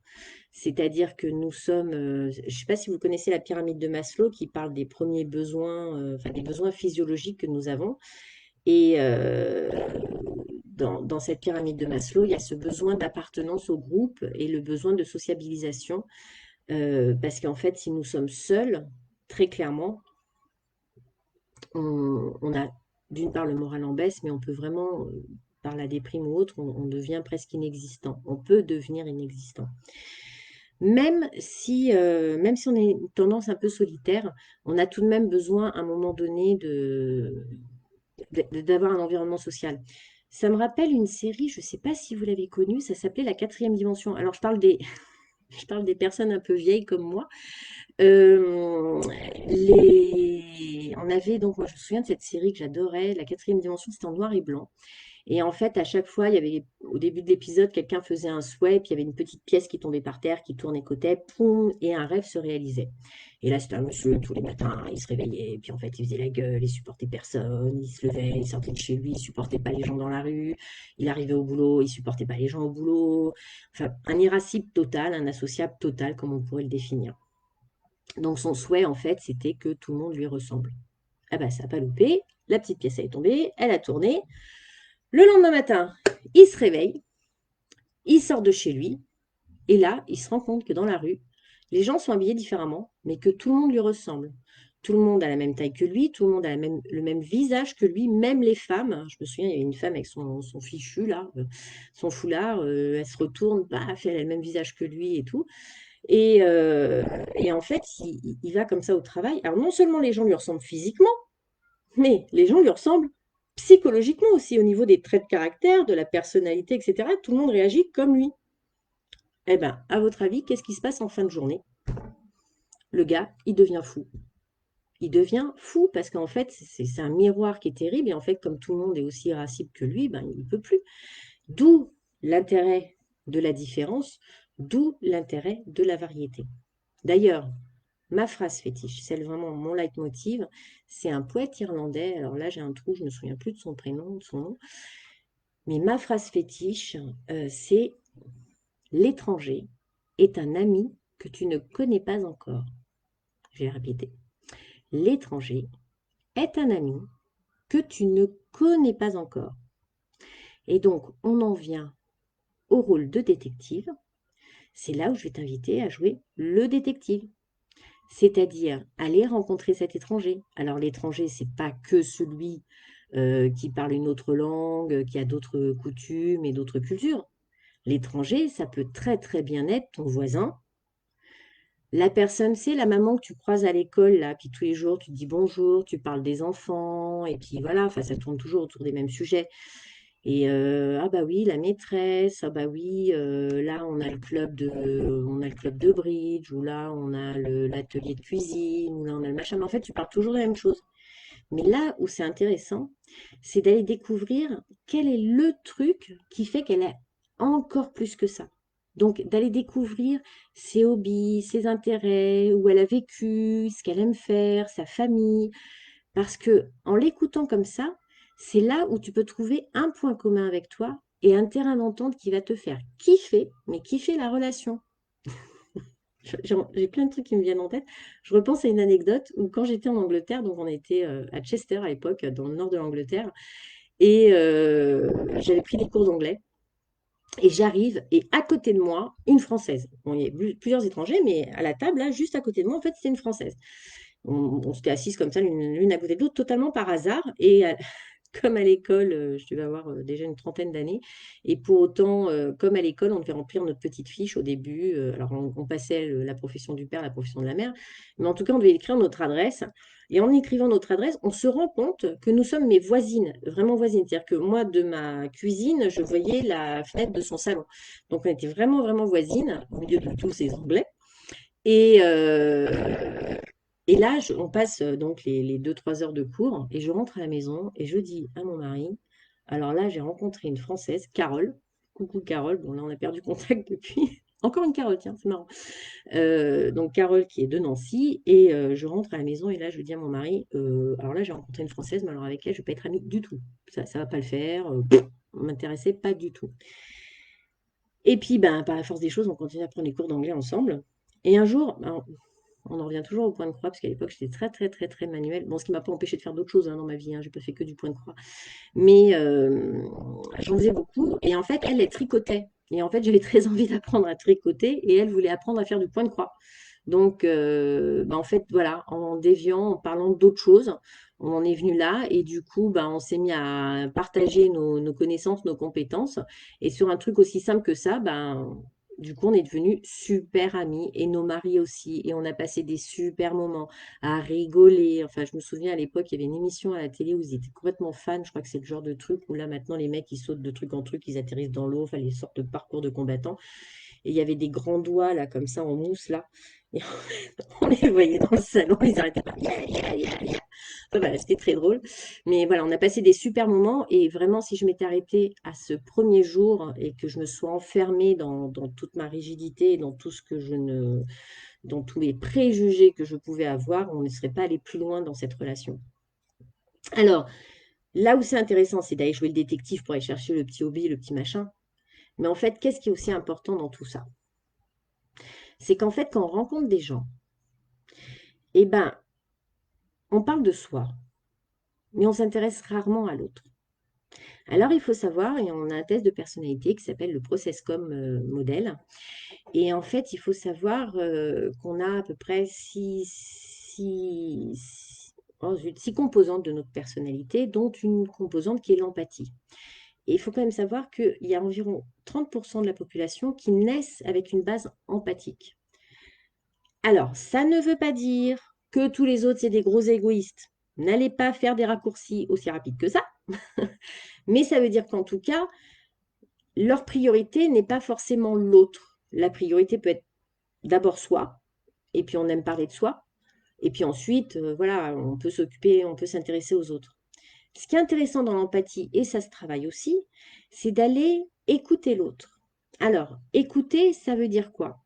C'est-à-dire que nous sommes, je ne sais pas si vous connaissez la pyramide de Maslow qui parle des premiers besoins, enfin des besoins physiologiques que nous avons. Et dans cette pyramide de Maslow, il y a ce besoin d'appartenance au groupe et le besoin de sociabilisation. Parce qu'en fait, si nous sommes seuls, très clairement, on a d'une part le moral en baisse, mais on peut vraiment, par la déprime ou autre, on devient presque inexistant. On peut devenir inexistant. Même si on a une tendance un peu solitaire, on a tout de même besoin à un moment donné d'avoir un environnement social. Ça me rappelle une série, je ne sais pas si vous l'avez connue, ça s'appelait La quatrième dimension. Alors je parle des personnes un peu vieilles comme moi. Euh, on avait donc, moi je me souviens de cette série que j'adorais, La quatrième dimension, c'était en noir et blanc. Et en fait, à chaque fois, il y avait, au début de l'épisode, quelqu'un faisait un souhait, puis il y avait une petite pièce qui tombait par terre, qui tournait côté, poum, et un rêve se réalisait. Et là, c'était un monsieur, tous les matins, il se réveillait, puis en fait, il faisait la gueule, il supportait personne, il se levait, il sortait de chez lui, il supportait pas les gens dans la rue, il arrivait au boulot, il supportait pas les gens au boulot. Enfin, un irascible total, un associable total, comme on pourrait le définir. Donc son souhait, en fait, c'était que tout le monde lui ressemble. Ah bah, ça n'a pas loupé, la petite pièce est tombée, elle a tourné, le lendemain matin, il se réveille, il sort de chez lui, et là, il se rend compte que dans la rue, les gens sont habillés différemment, mais que tout le monde lui ressemble. Tout le monde a la même taille que lui, tout le monde a le même visage que lui, même les femmes. Je me souviens, il y avait une femme avec son fichu, là, son foulard, elle se retourne, paf, elle a le même visage que lui et tout. Et en fait, il va comme ça au travail. Alors non seulement les gens lui ressemblent physiquement, mais les gens lui ressemblent psychologiquement aussi, au niveau des traits de caractère, de la personnalité, etc. Tout le monde réagit comme lui. Eh bien, à votre avis, qu'est-ce qui se passe en fin de journée? Le gars, il devient fou. Il devient fou parce qu'en fait, c'est un miroir qui est terrible. Et en fait, comme tout le monde est aussi irascible que lui, ben, il ne peut plus. D'où l'intérêt de la différence, d'où l'intérêt de la variété. D'ailleurs, ma phrase fétiche, celle vraiment mon leitmotiv, c'est un poète irlandais. Alors là, j'ai un trou, je ne me souviens plus de son prénom, de son nom. Mais ma phrase fétiche, c'est l'étranger est un ami que tu ne connais pas encore. Je vais répéter. L'étranger est un ami que tu ne connais pas encore. Et donc, on en vient au rôle de détective. C'est là où je vais t'inviter à jouer le détective. C'est-à-dire aller rencontrer cet étranger. Alors l'étranger, c'est pas que celui qui parle une autre langue, qui a d'autres coutumes et d'autres cultures. L'étranger, ça peut très très bien être ton voisin. La personne, c'est la maman que tu croises à l'école, là, puis tous les jours, tu te dis bonjour, tu parles des enfants, et puis voilà, enfin, ça tourne toujours autour des mêmes sujets. Et ah bah oui, la maîtresse, ah bah oui, là on a le club de bridge, ou là on a l'atelier de cuisine, ou là on a le machin. Mais en fait, tu parles toujours de la même chose. Mais là où c'est intéressant, c'est d'aller découvrir quel est le truc qui fait qu'elle a encore plus que ça. Donc d'aller découvrir ses hobbies, ses intérêts, où elle a vécu, ce qu'elle aime faire, sa famille. Parce que en l'écoutant comme ça, c'est là où tu peux trouver un point commun avec toi et un terrain d'entente qui va te faire kiffer, mais kiffer la relation. J'ai plein de trucs qui me viennent en tête. Je repense à une anecdote où quand j'étais en Angleterre, donc on était à Chester à l'époque, dans le nord de l'Angleterre, et j'avais pris des cours d'anglais. Et j'arrive, et à côté de moi, une Française. Bon, il y avait plusieurs étrangers, mais à la table, là, juste à côté de moi, en fait, c'était une Française. On s'était assises comme ça, l'une à côté de l'autre, totalement par hasard. Et comme à l'école, je devais avoir déjà une trentaine d'années. Et pour autant, comme à l'école, on devait remplir notre petite fiche au début. Alors, on passait la profession du père, la profession de la mère. Mais en tout cas, on devait écrire notre adresse. Et en écrivant notre adresse, on se rend compte que nous sommes mes voisines, vraiment voisines. C'est-à-dire que moi, de ma cuisine, je voyais la fenêtre de son salon. Donc, on était vraiment, vraiment voisines, au milieu de tous ces Anglais. Et, et là, on passe donc les 2-3 heures de cours et je rentre à la maison et je dis à mon mari, alors là, j'ai rencontré une Française, Carole. Coucou Carole, bon là on a perdu contact depuis. Encore une Carole, tiens, c'est marrant. Donc Carole qui est de Nancy et je rentre à la maison et là je dis à mon mari, alors là j'ai rencontré une Française, mais alors avec elle je ne vais pas être amie du tout. Ça ne va pas le faire, on m'intéressait pas du tout. Et puis, ben, par la force des choses, on continue à prendre les cours d'anglais ensemble. Et un jour, ben, on en revient toujours au point de croix, parce qu'à l'époque, j'étais très, très, très, très manuelle. Bon, ce qui ne m'a pas empêché de faire d'autres choses hein, dans ma vie, hein, j'ai pas fait que du point de croix. Mais j'en faisais beaucoup. Et en fait, elle tricotait. Et en fait, j'avais très envie d'apprendre à tricoter, et elle voulait apprendre à faire du point de croix. Donc, ben, en fait, voilà, en déviant, en parlant d'autres choses, on en est venu là. Et du coup, ben, on s'est mis à partager nos connaissances, nos compétences. Et sur un truc aussi simple que ça, ben, du coup, on est devenus super amis et nos maris aussi. Et on a passé des super moments à rigoler. Enfin, je me souviens à l'époque, il y avait une émission à la télé où ils étaient complètement fans. Je crois que c'est le genre de truc où là, maintenant, les mecs, ils sautent de truc en truc, ils atterrissent dans l'eau, enfin, les sortes de parcours de combattants. Et il y avait des grands doigts, là, comme ça, en mousse, là. Et on les voyait dans le salon, ils arrêtaient pas. Ya, ya, ya, ya. Enfin, voilà, c'était très drôle. Mais voilà, on a passé des super moments. Et vraiment, si je m'étais arrêtée à ce premier jour et que je me sois enfermée dans toute ma rigidité, dans tout ce que je ne, dans tous les préjugés que je pouvais avoir, on ne serait pas allé plus loin dans cette relation. Alors, là où c'est intéressant, c'est d'aller jouer le détective pour aller chercher le petit hobby, le petit machin. Mais en fait, qu'est-ce qui est aussi important dans tout ça? C'est qu'en fait, quand on rencontre des gens, eh ben, on parle de soi, mais on s'intéresse rarement à l'autre. Alors, il faut savoir, et on a un test de personnalité qui s'appelle le ProcessCom modèle. Et en fait, il faut savoir qu'on a à peu près six composantes de notre personnalité, dont une composante qui est l'empathie. Et il faut quand même savoir qu'il y a environ 30% de la population qui naissent avec une base empathique. Alors, ça ne veut pas dire que tous les autres, c'est des gros égoïstes. N'allez pas faire des raccourcis aussi rapides que ça. Mais ça veut dire qu'en tout cas, leur priorité n'est pas forcément l'autre. La priorité peut être d'abord soi, et puis on aime parler de soi, et puis ensuite, voilà, on peut s'occuper, on peut s'intéresser aux autres. Ce qui est intéressant dans l'empathie, et ça se travaille aussi, c'est d'aller écouter l'autre. Alors, écouter, ça veut dire quoi?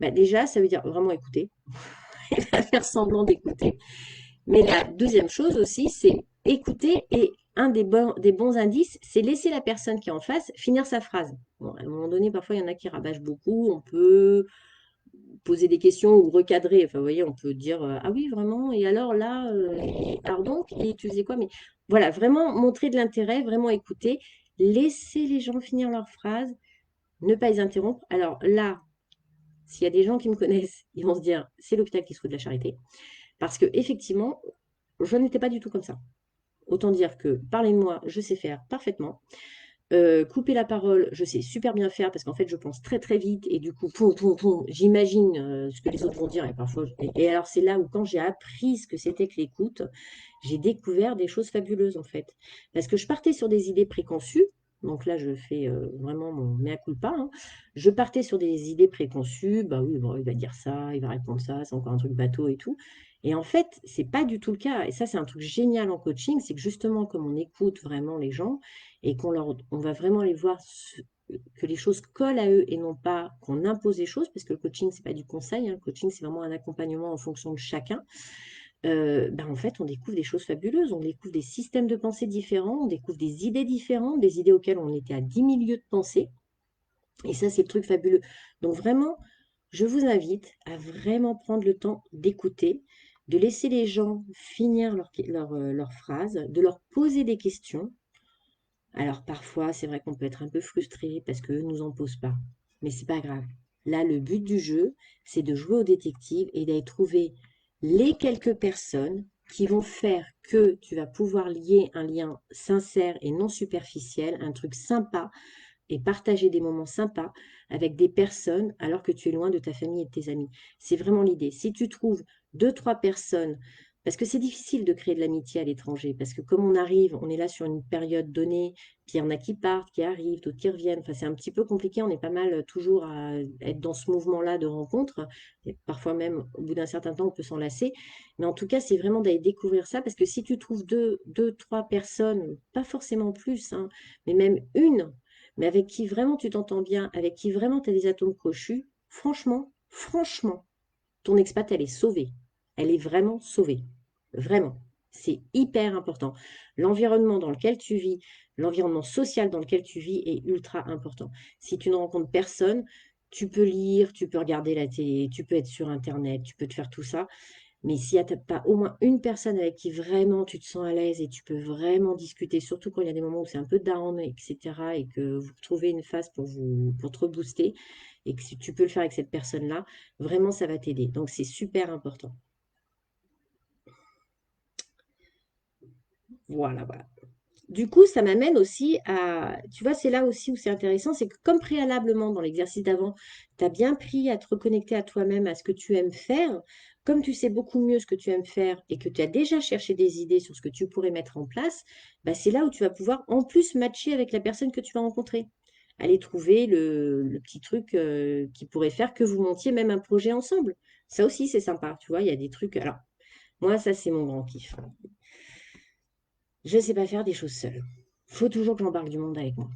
Ben déjà, ça veut dire vraiment écouter, faire semblant d'écouter. Mais la deuxième chose aussi, c'est écouter et un des bons indices, c'est laisser la personne qui est en face finir sa phrase. Bon, à un moment donné, parfois, il y en a qui rabâchent beaucoup. On peut poser des questions ou recadrer. Enfin, vous voyez, on peut dire ah oui, vraiment, et alors là, alors donc, et tu faisais quoi? Mais voilà, vraiment montrer de l'intérêt, vraiment écouter, laisser les gens finir leur phrase, ne pas les interrompre. Alors là, s'il y a des gens qui me connaissent, ils vont se dire c'est l'hôpital qui se fout de la charité. Parce que effectivement, je n'étais pas du tout comme ça. Autant dire que parler de moi, je sais faire parfaitement. Couper la parole, je sais super bien faire parce qu'en fait, je pense très très vite et du coup, poum, poum, poum, j'imagine ce que les autres vont dire et parfois, et alors c'est là où quand j'ai appris ce que c'était que l'écoute, j'ai découvert des choses fabuleuses en fait. Parce que je partais sur des idées préconçues, donc là je fais vraiment mon mea culpa, hein. Je partais sur des idées préconçues, bah oui, bon, il va dire ça, il va répondre ça, c'est encore un truc bateau et tout. Et en fait, c'est pas du tout le cas. Et ça, c'est un truc génial en coaching, c'est que justement, comme on écoute vraiment les gens, et on va vraiment les voir que les choses collent à eux et non pas qu'on impose les choses, parce que le coaching, c'est pas du conseil, hein. Le coaching, c'est vraiment un accompagnement en fonction de chacun. Ben, en fait, on découvre des choses fabuleuses, on découvre des systèmes de pensée différents, on découvre des idées différentes, des idées auxquelles on était à 10 000 lieues de pensée. Et ça, c'est le truc fabuleux. Donc vraiment, je vous invite à vraiment prendre le temps d'écouter, de laisser les gens finir leur phrase, de leur poser des questions. Alors parfois, c'est vrai qu'on peut être un peu frustré parce qu'eux ne nous en posent pas. Mais c'est pas grave. Là, le but du jeu, c'est de jouer au détective et d'aller trouver les quelques personnes qui vont faire que tu vas pouvoir lier un lien sincère et non superficiel, un truc sympa, et partager des moments sympas avec des personnes alors que tu es loin de ta famille et de tes amis. C'est vraiment l'idée. Si tu trouves deux, trois personnes, parce que c'est difficile de créer de l'amitié à l'étranger, parce que comme on arrive, on est là sur une période donnée, puis il y en a qui partent, qui arrivent, d'autres qui reviennent. Enfin, c'est un petit peu compliqué. On est pas mal toujours à être dans ce mouvement-là de rencontres. Et parfois même, au bout d'un certain temps, on peut s'en lasser. Mais en tout cas, c'est vraiment d'aller découvrir ça, parce que si tu trouves deux, trois personnes, pas forcément plus, hein, mais même une, mais avec qui vraiment tu t'entends bien, avec qui vraiment tu as des atomes crochus, franchement, ton expat, elle est sauvée. Elle est vraiment sauvée. Vraiment. C'est hyper important. L'environnement dans lequel tu vis, l'environnement social dans lequel tu vis est ultra important. Si tu ne rencontres personne, tu peux lire, tu peux regarder la télé, tu peux être sur Internet, tu peux te faire tout ça. Mais s'il n'y a pas au moins une personne avec qui vraiment tu te sens à l'aise et tu peux vraiment discuter, surtout quand il y a des moments où c'est un peu down, etc., et que vous trouvez une phase pour te rebooster, et que si tu peux le faire avec cette personne-là, vraiment ça va t'aider. Donc c'est super important. Voilà, voilà. Du coup, ça m'amène aussi à, tu vois, c'est là aussi où c'est intéressant, c'est que comme préalablement dans l'exercice d'avant, tu as bien pris à te reconnecter à toi-même, à ce que tu aimes faire, comme tu sais beaucoup mieux ce que tu aimes faire et que tu as déjà cherché des idées sur ce que tu pourrais mettre en place, bah, c'est là où tu vas pouvoir en plus matcher avec la personne que tu vas rencontrer. Aller trouver le petit truc qui pourrait faire que vous montiez même un projet ensemble. Ça aussi, c'est sympa, tu vois, il y a des trucs. Alors, moi, ça, c'est mon grand kiff. Je ne sais pas faire des choses seule. Faut toujours que j'embarque du monde avec moi.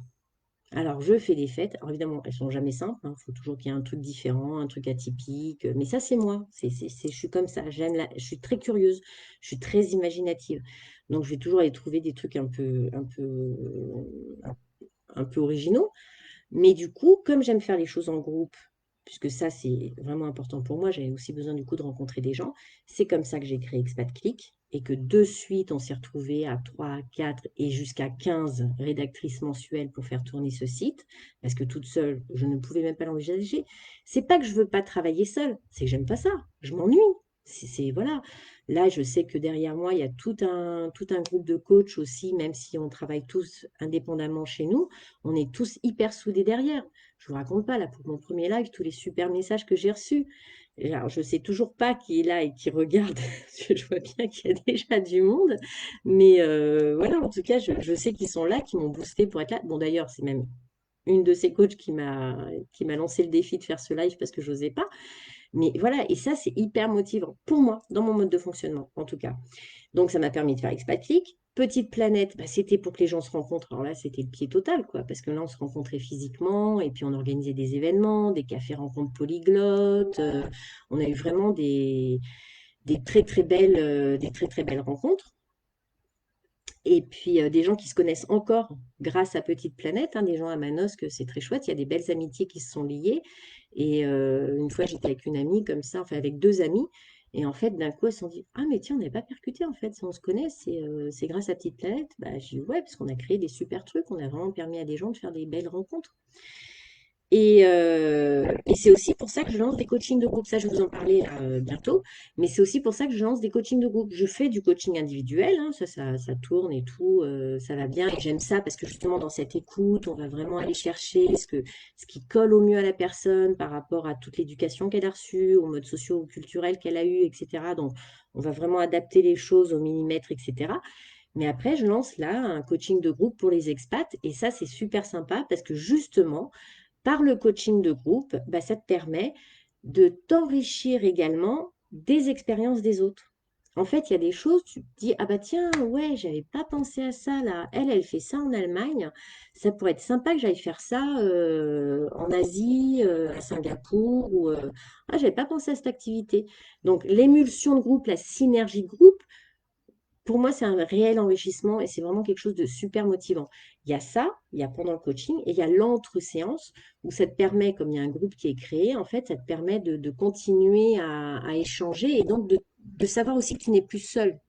Alors, je fais des fêtes. Alors, évidemment, elles sont jamais simples, hein. Il faut toujours qu'il y ait un truc différent, un truc atypique. Mais ça, c'est moi. Je suis comme ça. Je suis très curieuse. Je suis très imaginative. Donc, je vais toujours aller trouver des trucs un peu originaux. Mais du coup, comme j'aime faire les choses en groupe, puisque ça, c'est vraiment important pour moi, j'avais aussi besoin du coup de rencontrer des gens. C'est comme ça que j'ai créé Expat Click et que de suite, on s'est retrouvés à 3, 4 et jusqu'à 15 rédactrices mensuelles pour faire tourner ce site, parce que toute seule, je ne pouvais même pas l'envisager. C'est pas que je veux pas travailler seule, c'est que j'aime pas ça, je m'ennuie. Voilà. Là, je sais que derrière moi, il y a tout un groupe de coachs aussi, même si on travaille tous indépendamment chez nous, on est tous hyper soudés derrière. Je vous raconte pas, là, pour mon premier live, tous les super messages que j'ai reçus. Et alors, je sais toujours pas qui est là et qui regarde, parce que je vois bien qu'il y a déjà du monde. Mais voilà, en tout cas, je sais qu'ils sont là, qui m'ont boosté pour être là. Bon, d'ailleurs, c'est même une de ces coachs qui m'a lancé le défi de faire ce live parce que je n'osais pas. Mais voilà, et ça, c'est hyper motivant pour moi, dans mon mode de fonctionnement, en tout cas. Donc, ça m'a permis de faire Expat Click. Petite planète, bah, c'était pour que les gens se rencontrent. Alors là, c'était le pied total, quoi, parce que là, on se rencontrait physiquement et puis on organisait des événements, des cafés rencontres polyglottes. On a eu vraiment des très, très belles rencontres. Et puis, des gens qui se connaissent encore grâce à Petite Planète, hein, des gens à Manosque, c'est très chouette. Il y a des belles amitiés qui se sont liées. Et une fois, j'étais avec une amie comme ça, enfin avec deux amies. Et en fait, d'un coup, elles se sont dit, ah, mais tiens, on n'avait pas percuté, en fait. Si on se connaît, c'est grâce à Petite Planète. Bah, j'ai dit, ouais, parce qu'on a créé des super trucs. On a vraiment permis à des gens de faire des belles rencontres. Et c'est aussi pour ça que je lance des coachings de groupe. Ça, je vais vous en parler là, bientôt. Mais c'est aussi pour ça que je lance des coachings de groupe. Je fais du coaching individuel, hein, ça tourne et tout, ça va bien. Et j'aime ça parce que justement, dans cette écoute, on va vraiment aller chercher ce qui colle au mieux à la personne par rapport à toute l'éducation qu'elle a reçue, aux modes sociaux ou culturels qu'elle a eu, etc. Donc, on va vraiment adapter les choses au millimètre, etc. Mais après, je lance là un coaching de groupe pour les expats. Et ça, c'est super sympa parce que justement, par le coaching de groupe, bah, ça te permet de t'enrichir également des expériences des autres. En fait, il y a des choses, tu te dis, ah bah tiens, ouais, j'avais pas pensé à ça là. Elle fait ça en Allemagne. Ça pourrait être sympa que j'aille faire ça en Asie, à Singapour. Ah, j'avais pas pensé à cette activité. Donc, l'émulsion de groupe, la synergie de groupe, pour moi, c'est un réel enrichissement et c'est vraiment quelque chose de super motivant. Il y a ça, il y a pendant le coaching et il y a l'entre-séance où ça te permet, comme il y a un groupe qui est créé, en fait, ça te permet de continuer à échanger et donc de savoir aussi que tu n'es plus seul,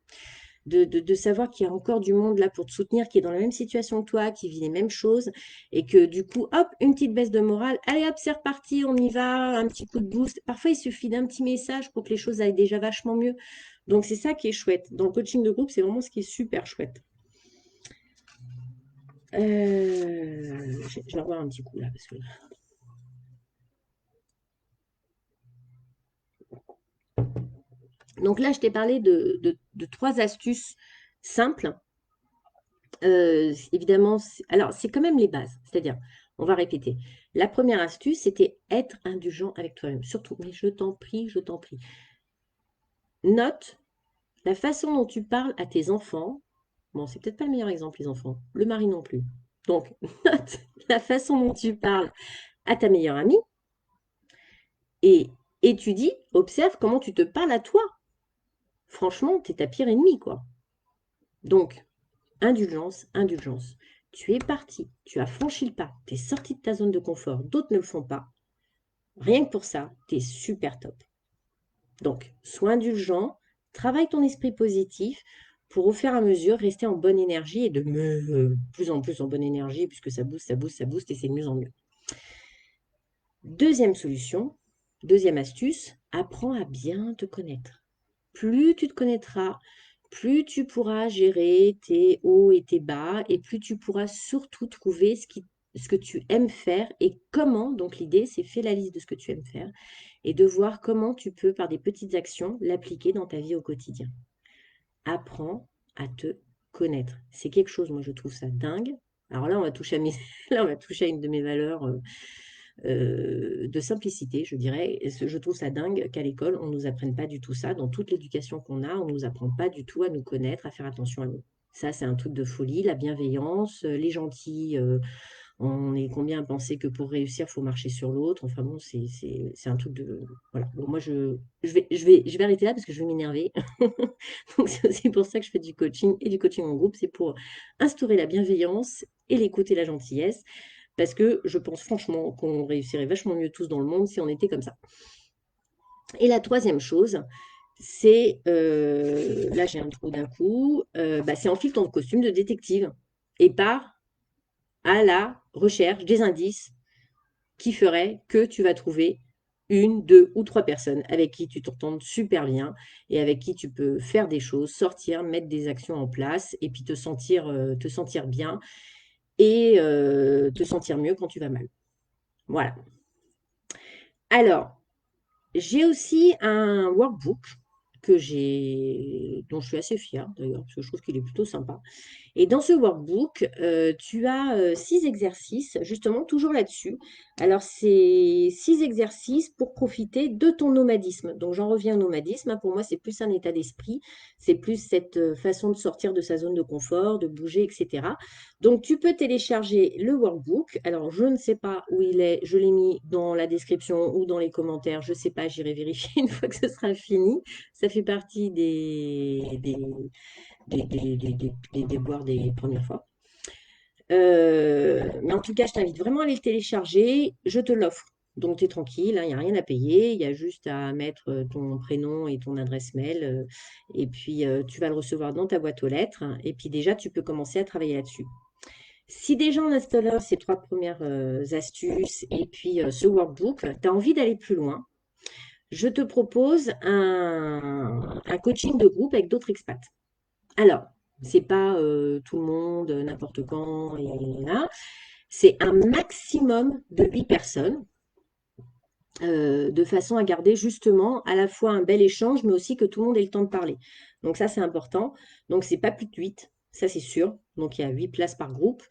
de savoir qu'il y a encore du monde là pour te soutenir, qui est dans la même situation que toi, qui vit les mêmes choses et que du coup, hop, une petite baisse de morale, allez hop, c'est reparti, on y va, un petit coup de boost. Parfois, il suffit d'un petit message pour que les choses aillent déjà vachement mieux. Donc, c'est ça qui est chouette. Dans le coaching de groupe, c'est vraiment ce qui est super chouette. Je vais revoir un petit coup là. Parce que... Donc là, je t'ai parlé de trois astuces simples. Évidemment, alors c'est quand même les bases. C'est-à-dire, on va répéter. La première astuce, c'était être indulgent avec toi-même. Surtout, mais je t'en prie, je t'en prie. Note la façon dont tu parles à tes enfants. Bon, c'est peut-être pas le meilleur exemple, les enfants. Le mari non plus. Donc, note la façon dont tu parles à ta meilleure amie et étudie, observe comment tu te parles à toi. Franchement, t'es ta pire ennemie, quoi. Donc, indulgence, indulgence. Tu es parti, tu as franchi le pas, tu es sorti de ta zone de confort, d'autres ne le font pas. Rien que pour ça, tu es super top. Donc, sois indulgent, travaille ton esprit positif pour au fur et à mesure rester en bonne énergie et de plus en plus en bonne énergie puisque ça booste, ça booste, ça booste et c'est de mieux en mieux. Deuxième solution, deuxième astuce, apprends à bien te connaître. Plus tu te connaîtras, plus tu pourras gérer tes hauts et tes bas, et plus tu pourras surtout trouver ce que tu aimes faire et comment. Donc l'idée, c'est faire la liste de ce que tu aimes faire et de voir comment tu peux, par des petites actions, l'appliquer dans ta vie au quotidien. Apprends à te connaître. C'est quelque chose, moi je trouve ça dingue. Alors là, on va toucher à, là, on va toucher à une de mes valeurs de simplicité, je dirais. Je trouve ça dingue qu'à l'école, on ne nous apprenne pas du tout ça. Dans toute l'éducation qu'on a, on ne nous apprend pas du tout à nous connaître, à faire attention à nous. Ça, c'est un truc de folie, la bienveillance, les gentils. On est combien à penser que pour réussir, il faut marcher sur l'autre. Enfin bon, c'est un truc de... Voilà. Bon, moi, je vais arrêter là parce que je vais m'énerver. Donc, c'est aussi pour ça que je fais du coaching et du coaching en groupe. C'est pour instaurer la bienveillance et l'écoute et la gentillesse. Parce que je pense franchement qu'on réussirait vachement mieux tous dans le monde si on était comme ça. Et la troisième chose, c'est, là j'ai un trou d'un coup, bah, c'est enfile ton costume de détective et pars à la recherche des indices qui feraient que tu vas trouver une, deux ou trois personnes avec qui tu t'entends super bien et avec qui tu peux faire des choses, sortir, mettre des actions en place et puis te sentir bien et te sentir mieux quand tu vas mal. Voilà. Alors, j'ai aussi un workbook dont je suis assez fière d'ailleurs, parce que je trouve qu'il est plutôt sympa. Et dans ce workbook, tu as 6 exercices, justement, toujours là-dessus. Alors, c'est 6 exercices pour profiter de ton nomadisme. Donc, j'en reviens au nomadisme. Pour moi, c'est plus un état d'esprit. C'est plus cette façon de sortir de sa zone de confort, de bouger, etc. Donc, tu peux télécharger le workbook. Alors, je ne sais pas où il est. Je l'ai mis dans la description ou dans les commentaires. Je ne sais pas, j'irai vérifier une fois que ce sera fini. Ça fait partie des déboires des premières fois. Mais en tout cas, je t'invite vraiment à aller le télécharger. Je te l'offre. Donc, tu es tranquille, il n'y a rien à payer. Il y a juste à mettre ton prénom et ton adresse mail. Et puis, tu vas le recevoir dans ta boîte aux lettres. Et puis, déjà, tu peux commencer à travailler là-dessus. Si déjà en installant ces 3 premières astuces et puis ce workbook, tu as envie d'aller plus loin, je te propose un coaching de groupe avec d'autres expats. Alors, c'est pas tout le monde, n'importe quand, et là. C'est un maximum de 8 personnes, de façon à garder justement à la fois un bel échange, mais aussi que tout le monde ait le temps de parler. Donc ça, c'est important. Donc c'est pas plus de 8, ça c'est sûr. Donc il y a 8 places par groupe.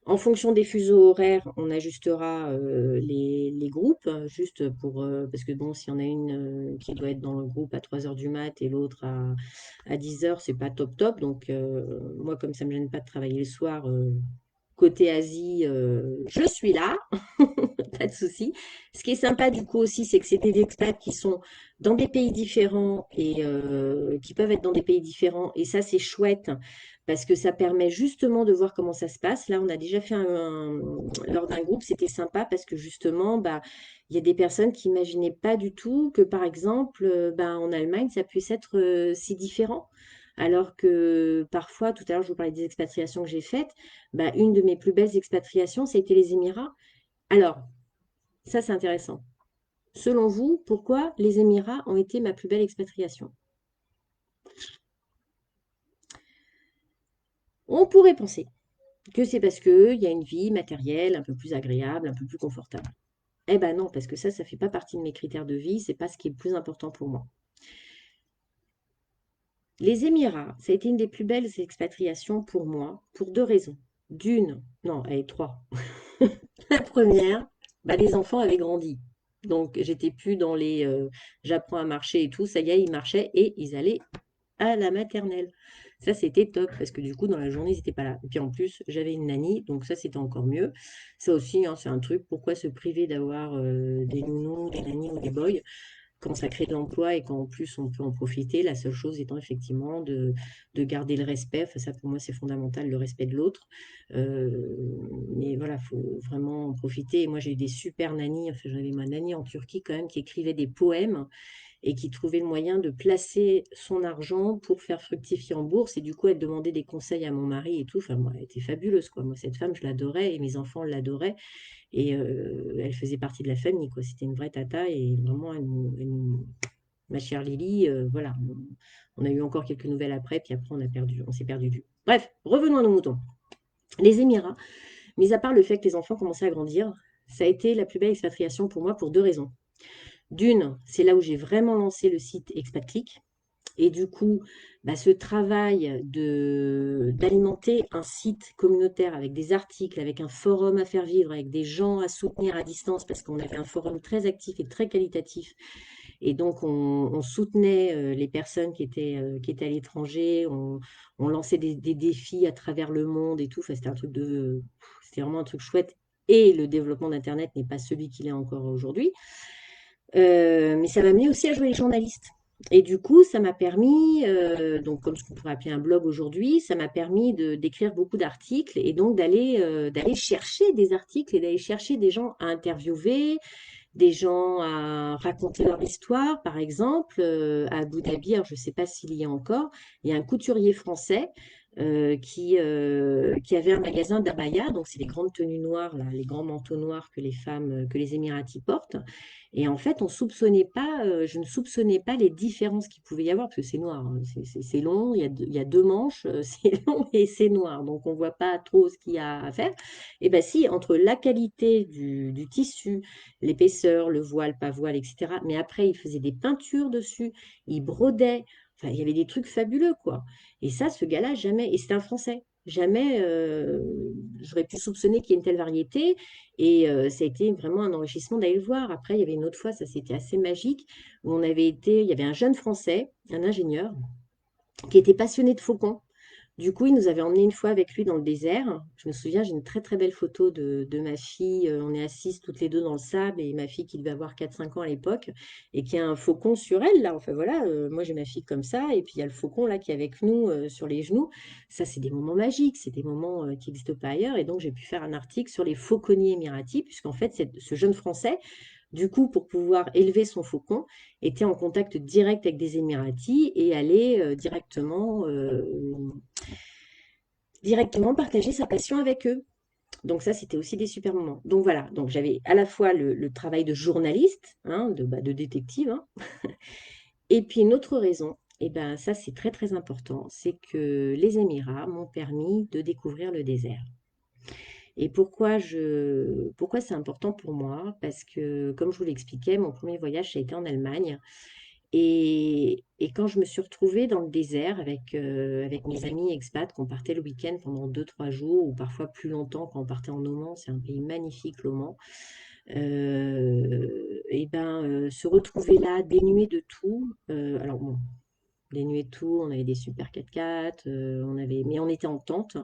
En fonction des fuseaux horaires, on ajustera les groupes, juste pour, parce que bon, s'il y en a une qui doit être dans le groupe à 3 heures du mat et l'autre à 10 heures, c'est pas top top. Donc moi, comme ça me gêne pas de travailler le soir, côté Asie, je suis là. Pas de souci. Ce qui est sympa du coup aussi, c'est que c'est des expats qui sont dans des pays différents et qui peuvent être dans des pays différents. Et ça, c'est chouette parce que ça permet justement de voir comment ça se passe. Là, on a déjà fait lors d'un groupe, c'était sympa parce que justement, bah, il y a des personnes qui n'imaginaient pas du tout que, par exemple, bah, en Allemagne, ça puisse être si différent. Alors que parfois, tout à l'heure, je vous parlais des expatriations que j'ai faites, bah, une de mes plus belles expatriations, ça a été les Émirats. Alors, ça, c'est intéressant. Selon vous, pourquoi les Émirats ont été ma plus belle expatriation? On pourrait penser que c'est parce qu'il y a une vie matérielle un peu plus agréable, un peu plus confortable. Eh ben non, parce que ça fait pas partie de mes critères de vie, c'est pas ce qui est le plus important pour moi. Les Émirats, ça a été une des plus belles expatriations pour moi, pour deux raisons. D'une, non, allez, trois. La première, bah, les enfants avaient grandi. Donc, j'étais plus dans les j'apprends à marcher et tout. Ça y est, ils marchaient et ils allaient à la maternelle. Ça, c'était top parce que du coup, dans la journée, ils n'étaient pas là. Et puis en plus, j'avais une nanny, donc ça, c'était encore mieux. Ça aussi, hein, c'est un truc. Pourquoi se priver d'avoir des nounous, des nannies ou des boys quand ça crée de l'emploi et qu'en plus, on peut en profiter? La seule chose étant effectivement de garder le respect. Enfin, ça, pour moi, c'est fondamental, le respect de l'autre. Euh, mais voilà, il faut vraiment en profiter. Et moi, j'ai eu des super nannies. Enfin, j'avais ma nanny en Turquie quand même qui écrivait des poèmes et qui trouvait le moyen de placer son argent pour faire fructifier en bourse. Et du coup, elle demandait des conseils à mon mari et tout. Enfin, moi, elle était fabuleuse, quoi. Moi, cette femme, je l'adorais et mes enfants l'adoraient. Et elle faisait partie de la famille, quoi. C'était une vraie tata et vraiment, ma chère Lily, voilà. On a eu encore quelques nouvelles après, puis après, on s'est perdu de vue. Bref, revenons à nos moutons. Les Émirats, mis à part le fait que les enfants commençaient à grandir, ça a été la plus belle expatriation pour moi pour deux raisons. D'une, c'est là où j'ai vraiment lancé le site ExpatClick. Et du coup, bah, ce travail d'alimenter un site communautaire avec des articles, avec un forum à faire vivre, avec des gens à soutenir à distance, parce qu'on avait un forum très actif et très qualitatif. Et donc, on soutenait les personnes qui étaient à l'étranger, on lançait des défis à travers le monde et tout. Enfin, c'était vraiment un truc chouette. Et le développement d'Internet n'est pas celui qu'il est encore aujourd'hui. Mais ça m'a amené aussi à jouer les journalistes. Et du coup, ça m'a permis, donc comme ce qu'on pourrait appeler un blog aujourd'hui, ça m'a permis d'écrire beaucoup d'articles et donc d'aller chercher des articles et d'aller chercher des gens à interviewer, des gens à raconter leur histoire. Par exemple, à Abu Dhabi, alors je ne sais pas s'il y a encore, il y a un couturier français qui avait un magasin d'abaya, donc c'est les grandes tenues noires, là, les grands manteaux noirs que les femmes, que les Émiratis portent. Et en fait, je ne soupçonnais pas les différences qu'il pouvait y avoir, parce que c'est noir, hein, c'est long, il y a deux manches, c'est long et c'est noir, donc on ne voit pas trop ce qu'il y a à faire. Et bien si, entre la qualité du tissu, l'épaisseur, le voile, pas voile, etc. Mais après, il faisait des peintures dessus, il brodait, enfin, il y avait des trucs fabuleux, quoi. Et ça, ce gars-là, jamais, et c'est un Français, jamais j'aurais pu soupçonner qu'il y ait une telle variété. Et ça a été vraiment un enrichissement d'aller le voir. Après, il y avait une autre fois, ça c'était assez magique, où il y avait un jeune Français, un ingénieur, qui était passionné de faucons. Du coup, il nous avait emmené une fois avec lui dans le désert. Je me souviens, j'ai une très très belle photo de ma fille. On est assises toutes les deux dans le sable et ma fille qui devait avoir 4 5 ans à l'époque et qui a un faucon sur elle. Là, enfin voilà, moi j'ai ma fille comme ça et puis il y a le faucon là qui est avec nous sur les genoux. Ça, c'est des moments magiques, c'est des moments qui n'existent pas ailleurs. Et donc, j'ai pu faire un article sur les fauconniers émiratis, puisqu'en fait, ce jeune Français, du coup, pour pouvoir élever son faucon, était en contact direct avec des Émiratis et allait directement partager sa passion avec eux. Donc ça, c'était aussi des super moments. Donc voilà, donc j'avais à la fois le travail de journaliste, hein, de détective, hein, et puis une autre raison, et ben ça c'est très très important, c'est que les Émirats m'ont permis de découvrir le désert. Et pourquoi c'est important pour moi? Parce que, comme je vous l'expliquais, mon premier voyage, ça a été en Allemagne. Et quand je me suis retrouvée dans le désert avec mes amis expats, qu'on partait le week-end pendant 2, 3 jours, ou parfois plus longtemps quand on partait en Oman, c'est un pays magnifique, l'Oman, et ben, se retrouver là, dénué de tout, alors bon, dénué de tout, on avait des super 4x4, mais on était en tente,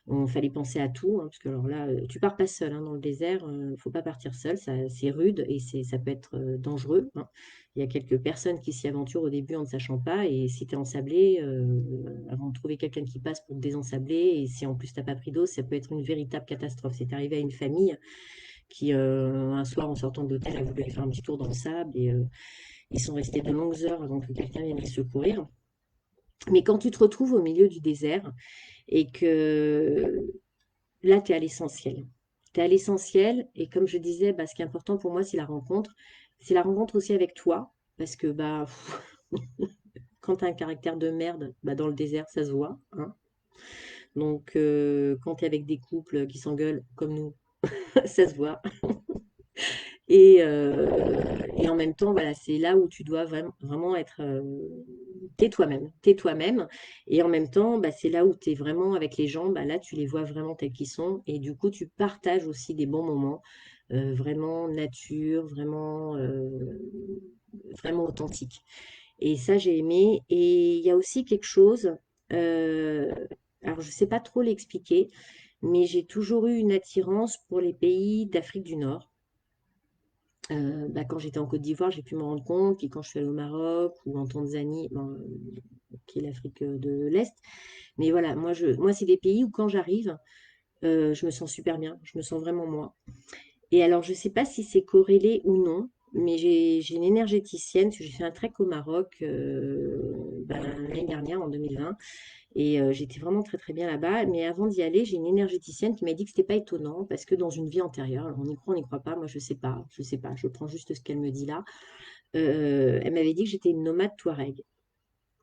on fallait penser à tout, hein, parce que alors là, tu pars pas seul hein, dans le désert, faut pas partir seul, c'est rude et ça peut être dangereux, hein. Il y a quelques personnes qui s'y aventurent au début en ne sachant pas, et si tu es ensablé, avant de trouver quelqu'un qui passe pour te désensabler, et si en plus tu n'as pas pris d'eau, ça peut être une véritable catastrophe. C'est arrivé à une famille qui, un soir en sortant de l'hôtel, a voulu aller faire un petit tour dans le sable, et ils sont restés de longues heures avant que quelqu'un vienne les secourir. Mais quand tu te retrouves au milieu du désert et que là, tu es à l'essentiel. Tu es à l'essentiel, et comme je disais, bah, ce qui est important pour moi, c'est la rencontre. C'est la rencontre aussi avec toi, parce que bah, quand tu as un caractère de merde, bah, dans le désert, ça se voit, hein. Donc, quand tu es avec des couples qui s'engueulent comme nous, ça se voit. Et en même temps, voilà, c'est là où tu dois vraiment être, t'es toi-même, t'es toi-même. Et en même temps, bah, c'est là où tu es vraiment avec les gens, bah, là, tu les vois vraiment tels qu'ils sont. Et du coup, tu partages aussi des bons moments, vraiment nature, vraiment authentique. Et ça, j'ai aimé. Et il y a aussi quelque chose, euh, alors je ne sais pas trop l'expliquer, mais j'ai toujours eu une attirance pour les pays d'Afrique du Nord. Bah, quand j'étais en Côte d'Ivoire, j'ai pu me rendre compte, puis quand je suis allée au Maroc ou en Tanzanie, bon, qui est l'Afrique de l'Est. Mais voilà, moi c'est des pays où quand j'arrive, je me sens super bien, je me sens vraiment moi. Et alors, je ne sais pas si c'est corrélé ou non, mais j'ai une énergéticienne, parce que j'ai fait un trek au Maroc ben, l'année dernière, en 2020, et j'étais vraiment très très bien là-bas. Mais avant d'y aller, j'ai une énergéticienne qui m'a dit que c'était pas étonnant, parce que dans une vie antérieure, alors on y croit, on n'y croit pas, moi je sais pas, je prends juste ce qu'elle me dit là. Elle m'avait dit que j'étais une nomade Touareg.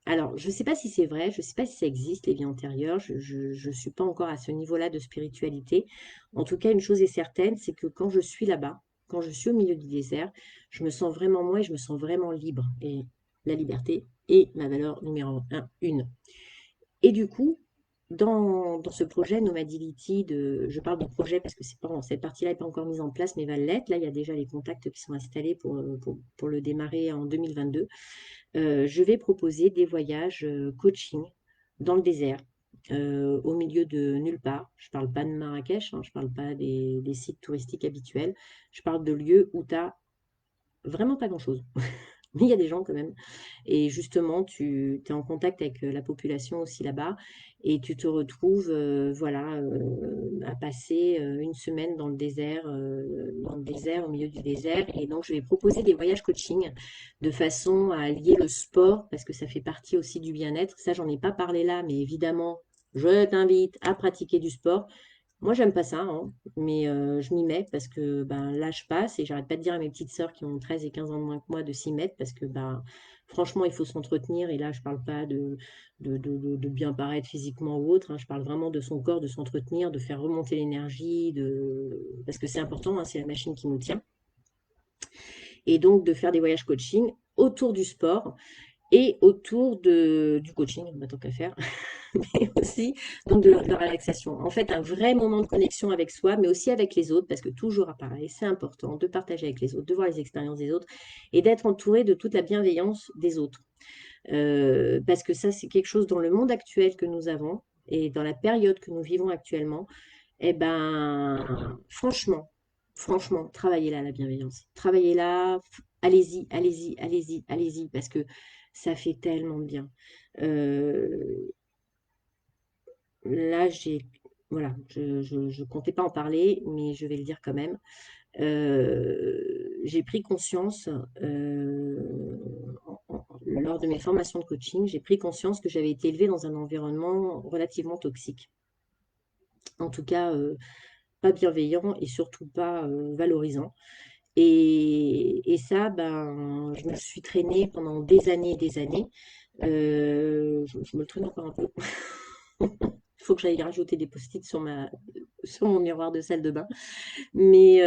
Alors, je ne sais pas si c'est vrai, je ne sais pas si ça existe, les vies antérieures, je ne suis pas encore à ce niveau-là de spiritualité. En tout cas, une chose est certaine, c'est que quand je suis là-bas, quand je suis au milieu du désert, je me sens vraiment moi et je me sens vraiment libre. Et la liberté est ma valeur numéro une. Et du coup, dans ce projet Nomadility, je parle de projet parce que cette partie-là n'est pas encore mise en place, mais va l'être. Là, il y a déjà les contacts qui sont installés pour le démarrer en 2022. Je vais proposer des voyages coaching dans le désert, au milieu de nulle part. Je ne parle pas de Marrakech, hein, je ne parle pas des sites touristiques habituels. Je parle de lieux où tu n'as vraiment pas grand-chose. Mais il y a des gens quand même. Et justement, tu es en contact avec la population aussi là-bas, et tu te retrouves voilà, à passer une semaine dans le désert, au milieu du désert. Et donc, je vais proposer des voyages coaching de façon à lier le sport, parce que ça fait partie aussi du bien-être. Ça, j'en ai pas parlé là, mais évidemment, je t'invite à pratiquer du sport. Moi, j'aime pas ça, hein, mais je m'y mets parce que ben, l'âge passe, et j'arrête pas de dire à mes petites sœurs qui ont 13 et 15 ans de moins que moi de s'y mettre, parce que ben, franchement, il faut s'entretenir. Et là, je parle pas de bien paraître physiquement ou autre, hein, je parle vraiment de son corps, de s'entretenir, de faire remonter l'énergie, parce que c'est important, hein, c'est la machine qui nous tient. Et donc, de faire des voyages coaching autour du sport et autour du coaching, bah, tant qu'à faire, mais aussi donc de relaxation. En fait, un vrai moment de connexion avec soi, mais aussi avec les autres, parce que toujours pareil, c'est important de partager avec les autres, de voir les expériences des autres, et d'être entouré de toute la bienveillance des autres. Parce que ça, c'est quelque chose dans le monde actuel que nous avons, et dans la période que nous vivons actuellement. Eh ben, franchement, travaillez là la bienveillance. Travaillez là, allez-y, allez-y, allez-y, allez-y, parce que ça fait tellement de bien. Euh, Là, voilà, je comptais pas en parler, mais je vais le dire quand même. J'ai pris conscience, lors de mes formations de coaching, j'ai pris conscience que j'avais été élevée dans un environnement relativement toxique. En tout cas, pas bienveillant et surtout pas valorisant. Et ça, ben, je me suis traînée pendant des années et des années. Je me le traîne encore un peu. Il faut que j'aille rajouter des post-it sur mon miroir de salle de bain. Mais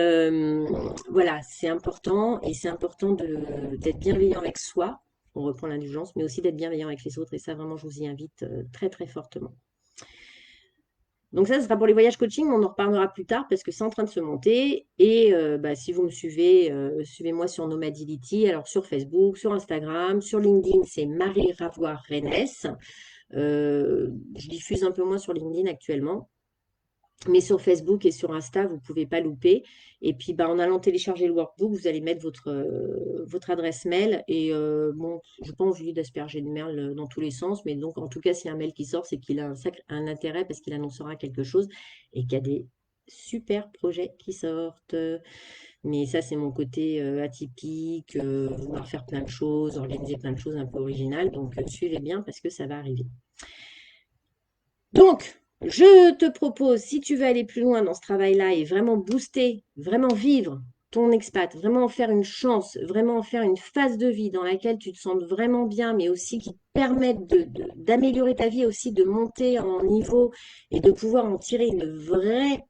voilà, c'est important et c'est important d'être bienveillant avec soi. On reprend l'indulgence, mais aussi d'être bienveillant avec les autres. Et ça, vraiment, je vous y invite très, très fortement. Donc ça, ce sera pour les voyages coaching, on en reparlera plus tard parce que c'est en train de se monter. Et bah, si vous me suivez, suivez-moi sur Nomadility, alors sur Facebook, sur Instagram, sur LinkedIn, c'est Marie Ravoire Rennes. Je diffuse un peu moins sur LinkedIn actuellement. Mais sur Facebook et sur Insta, vous ne pouvez pas louper. Et puis, bah, en allant télécharger le workbook, vous allez mettre votre adresse mail. Et bon, je n'ai pas envie d'asperger de mail dans tous les sens. Mais donc, en tout cas, s'il y a un mail qui sort, c'est qu'il a un intérêt parce qu'il annoncera quelque chose et qu'il y a des super projets qui sortent. Mais ça, c'est mon côté atypique, vouloir faire plein de choses, organiser plein de choses un peu originales. Donc, suivez bien parce que ça va arriver. Donc, je te propose, si tu veux aller plus loin dans ce travail-là et vraiment booster, vraiment vivre ton expat, vraiment en faire une chance, vraiment en faire une phase de vie dans laquelle tu te sens vraiment bien, mais aussi qui te permette d'améliorer ta vie, aussi de monter en niveau et de pouvoir en tirer une vraie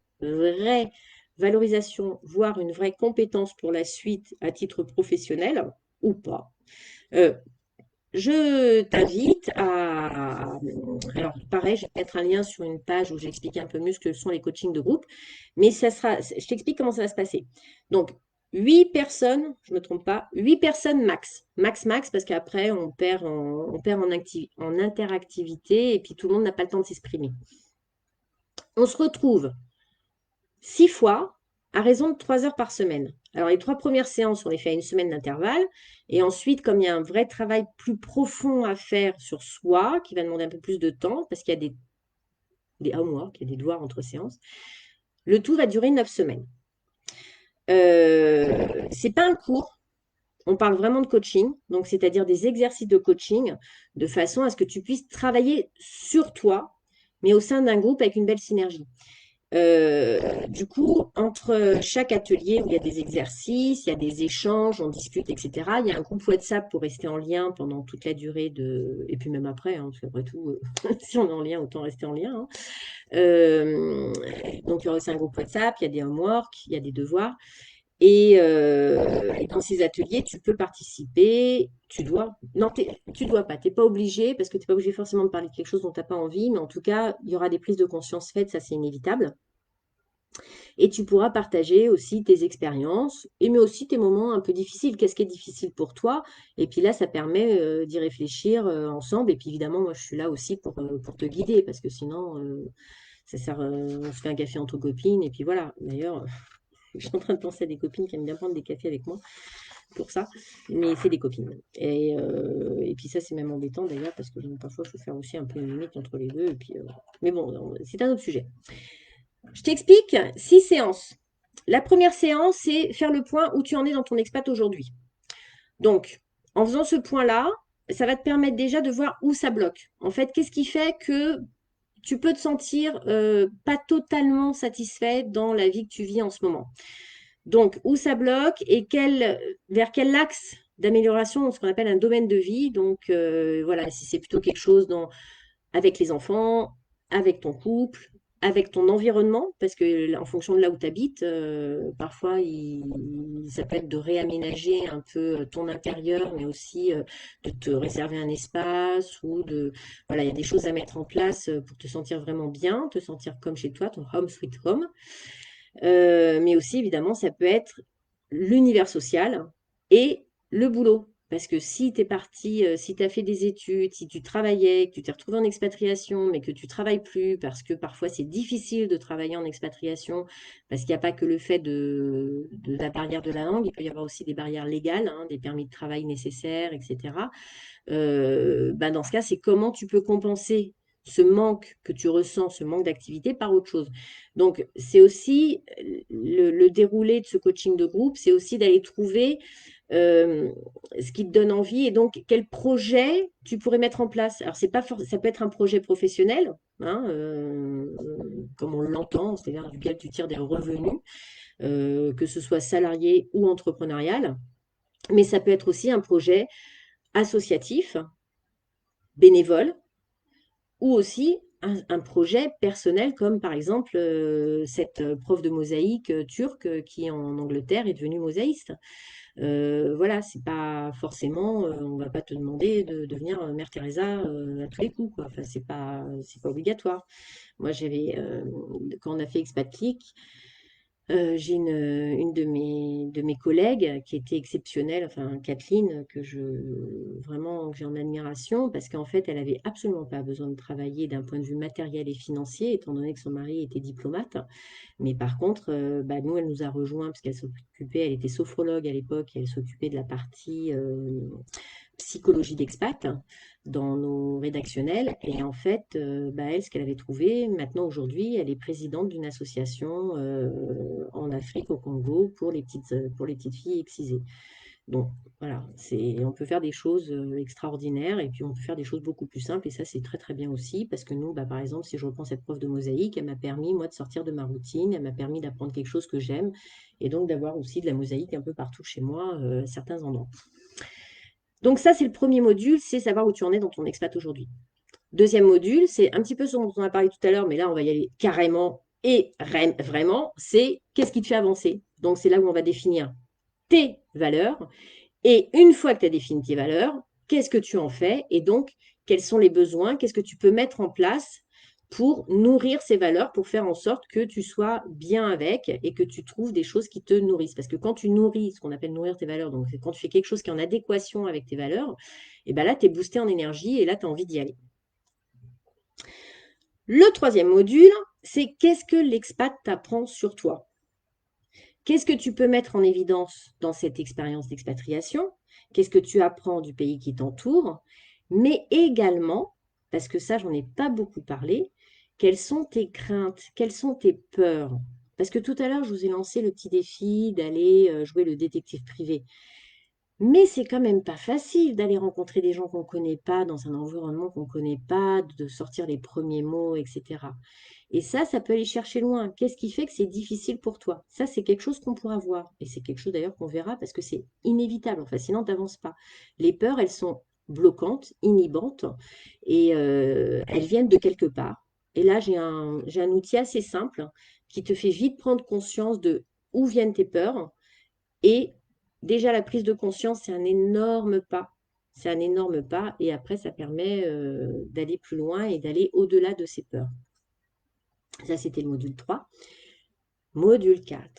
valorisation, voire une vraie compétence pour la suite à titre professionnel ou pas. Euh, je t'invite à... Alors, pareil, je vais mettre un lien sur une page où j'explique un peu mieux ce que sont les coachings de groupe, mais ça sera, je t'explique comment ça va se passer. Donc, 8 personnes, je ne me trompe pas, 8 personnes max. Max, parce qu'après, on perd en interactivité et puis tout le monde n'a pas le temps de s'exprimer. On se retrouve 6 fois à raison de 3 heures par semaine. Alors, les 3 premières séances, on les fait à une semaine d'intervalle. Et ensuite, comme il y a un vrai travail plus profond à faire sur soi, qui va demander un peu plus de temps, parce qu'il y a des homework, il y a des devoirs entre séances, le tout va durer 9 semaines. C'est pas un cours, on parle vraiment de coaching, donc c'est-à-dire des exercices de coaching, de façon à ce que tu puisses travailler sur toi, mais au sein d'un groupe avec une belle synergie. Du coup, entre chaque atelier où il y a des exercices, il y a des échanges, on discute, etc., il y a un groupe WhatsApp pour rester en lien pendant toute la durée de... Et puis même après, hein, parce qu'après tout, si on est en lien, autant rester en lien. Hein. Donc, il y aura aussi un groupe WhatsApp, il y a des homework, il y a des devoirs. Et dans ces ateliers, tu peux participer, non, tu dois pas, tu n'es pas obligé, parce que tu n'es pas obligé forcément de parler de quelque chose dont tu n'as pas envie, mais en tout cas, il y aura des prises de conscience faites, ça c'est inévitable. Et tu pourras partager aussi tes expériences, mais aussi tes moments un peu difficiles. Qu'est-ce qui est difficile pour toi? Et puis là, ça permet d'y réfléchir ensemble. Et puis évidemment, moi, je suis là aussi pour te guider, parce que sinon, ça sert, on se fait un café entre copines, et puis voilà. D'ailleurs, je suis en train de penser à des copines qui aiment bien prendre des cafés avec moi pour ça, mais c'est des copines. Et puis ça, c'est même embêtant d'ailleurs, parce que parfois, il faut faire aussi un peu une limite entre les deux. Et puis, mais bon, c'est un autre sujet. Je t'explique 6 séances. La première séance, c'est faire le point où tu en es dans ton expat aujourd'hui. Donc, en faisant ce point-là, ça va te permettre déjà de voir où ça bloque. En fait, qu'est-ce qui fait que tu peux te sentir pas totalement satisfait dans la vie que tu vis en ce moment. Donc, où ça bloque et vers quel axe d'amélioration, ce qu'on appelle un domaine de vie. Donc, voilà, si c'est plutôt quelque chose avec les enfants, avec ton couple, avec ton environnement, parce que en fonction de là où tu habites, parfois ça peut être de réaménager un peu ton intérieur, mais aussi de te réserver un espace ou voilà, il y a des choses à mettre en place pour te sentir vraiment bien, te sentir comme chez toi, ton home sweet home. Mais aussi, évidemment, ça peut être l'univers social et le boulot. Parce que si tu es parti, si tu as fait des études, si tu travaillais, que tu t'es retrouvé en expatriation, mais que tu ne travailles plus, parce que parfois c'est difficile de travailler en expatriation, parce qu'il n'y a pas que le fait de la barrière de la langue, il peut y avoir aussi des barrières légales, hein, des permis de travail nécessaires, etc. Bah dans ce cas, c'est comment tu peux compenser ce manque que tu ressens, ce manque d'activité par autre chose. Donc, c'est aussi le déroulé de ce coaching de groupe, c'est aussi d'aller trouver ce qui te donne envie et donc quel projet tu pourrais mettre en place. Alors, c'est pas ça peut être un projet professionnel, hein, comme on l'entend, c'est-à-dire duquel tu tires des revenus, que ce soit salarié ou entrepreneurial. Mais ça peut être aussi un projet associatif, bénévole, ou aussi un projet personnel, comme par exemple cette prof de mosaïque turque qui en Angleterre est devenue mosaïste. Voilà, c'est pas forcément, on va pas te demander de devenir Mère Teresa à tous les coups, quoi. Enfin, c'est pas obligatoire. Moi, quand on a fait Expat Click, j'ai une de mes collègues qui était exceptionnelle, enfin Kathleen, vraiment, que j'ai en admiration, parce qu'en fait, elle avait absolument pas besoin de travailler d'un point de vue matériel et financier, étant donné que son mari était diplomate. Mais par contre, bah, nous, elle nous a rejoints parce qu'elle s'occupait, elle était sophrologue à l'époque, et elle s'occupait de la partie psychologie d'expat dans nos rédactionnels. Et en fait, bah, elle, ce qu'elle avait trouvé, maintenant aujourd'hui, elle est présidente d'une association en Afrique, au Congo, pour les petites filles excisées. Donc voilà, on peut faire des choses extraordinaires et puis on peut faire des choses beaucoup plus simples et ça c'est très très bien aussi parce que nous, bah, par exemple, si je reprends cette prof de mosaïque, elle m'a permis moi de sortir de ma routine, elle m'a permis d'apprendre quelque chose que j'aime et donc d'avoir aussi de la mosaïque un peu partout chez moi à certains endroits. Donc ça c'est le premier module, c'est savoir où tu en es dans ton expat aujourd'hui. Deuxième module, c'est un petit peu ce dont on a parlé tout à l'heure, mais là on va y aller carrément et vraiment, c'est qu'est-ce qui te fait avancer. Donc c'est là où on va définir tes valeurs et une fois que tu as défini tes valeurs, qu'est-ce que tu en fais? Et donc, quels sont les besoins? Qu'est-ce que tu peux mettre en place pour nourrir ces valeurs, pour faire en sorte que tu sois bien avec et que tu trouves des choses qui te nourrissent. Parce que quand tu nourris, ce qu'on appelle nourrir tes valeurs, donc c'est quand tu fais quelque chose qui est en adéquation avec tes valeurs, et ben là, tu es boosté en énergie et là, tu as envie d'y aller. Le troisième module, c'est qu'est-ce que l'expat t'apprend sur toi? Qu'est-ce que tu peux mettre en évidence dans cette expérience d'expatriation? Qu'est-ce que tu apprends du pays qui t'entoure? Mais également, parce que ça, j'en ai pas beaucoup parlé, quelles sont tes craintes? Quelles sont tes peurs? Parce que tout à l'heure, je vous ai lancé le petit défi d'aller jouer le détective privé. Mais c'est quand même pas facile d'aller rencontrer des gens qu'on ne connaît pas dans un environnement qu'on ne connaît pas, de sortir les premiers mots, etc. Et ça peut aller chercher loin. Qu'est-ce qui fait que c'est difficile pour toi? Ça, c'est quelque chose qu'on pourra voir. Et c'est quelque chose d'ailleurs qu'on verra parce que c'est inévitable. Enfin, sinon, tu n'avances pas. Les peurs, elles sont bloquantes, inhibantes, et elles viennent de quelque part. Et là, j'ai un outil assez simple qui te fait vite prendre conscience de où viennent tes peurs et déjà, la prise de conscience, c'est un énorme pas. C'est un énorme pas. Et après, ça permet d'aller plus loin et d'aller au-delà de ses peurs. Ça, c'était le module 3. Module 4.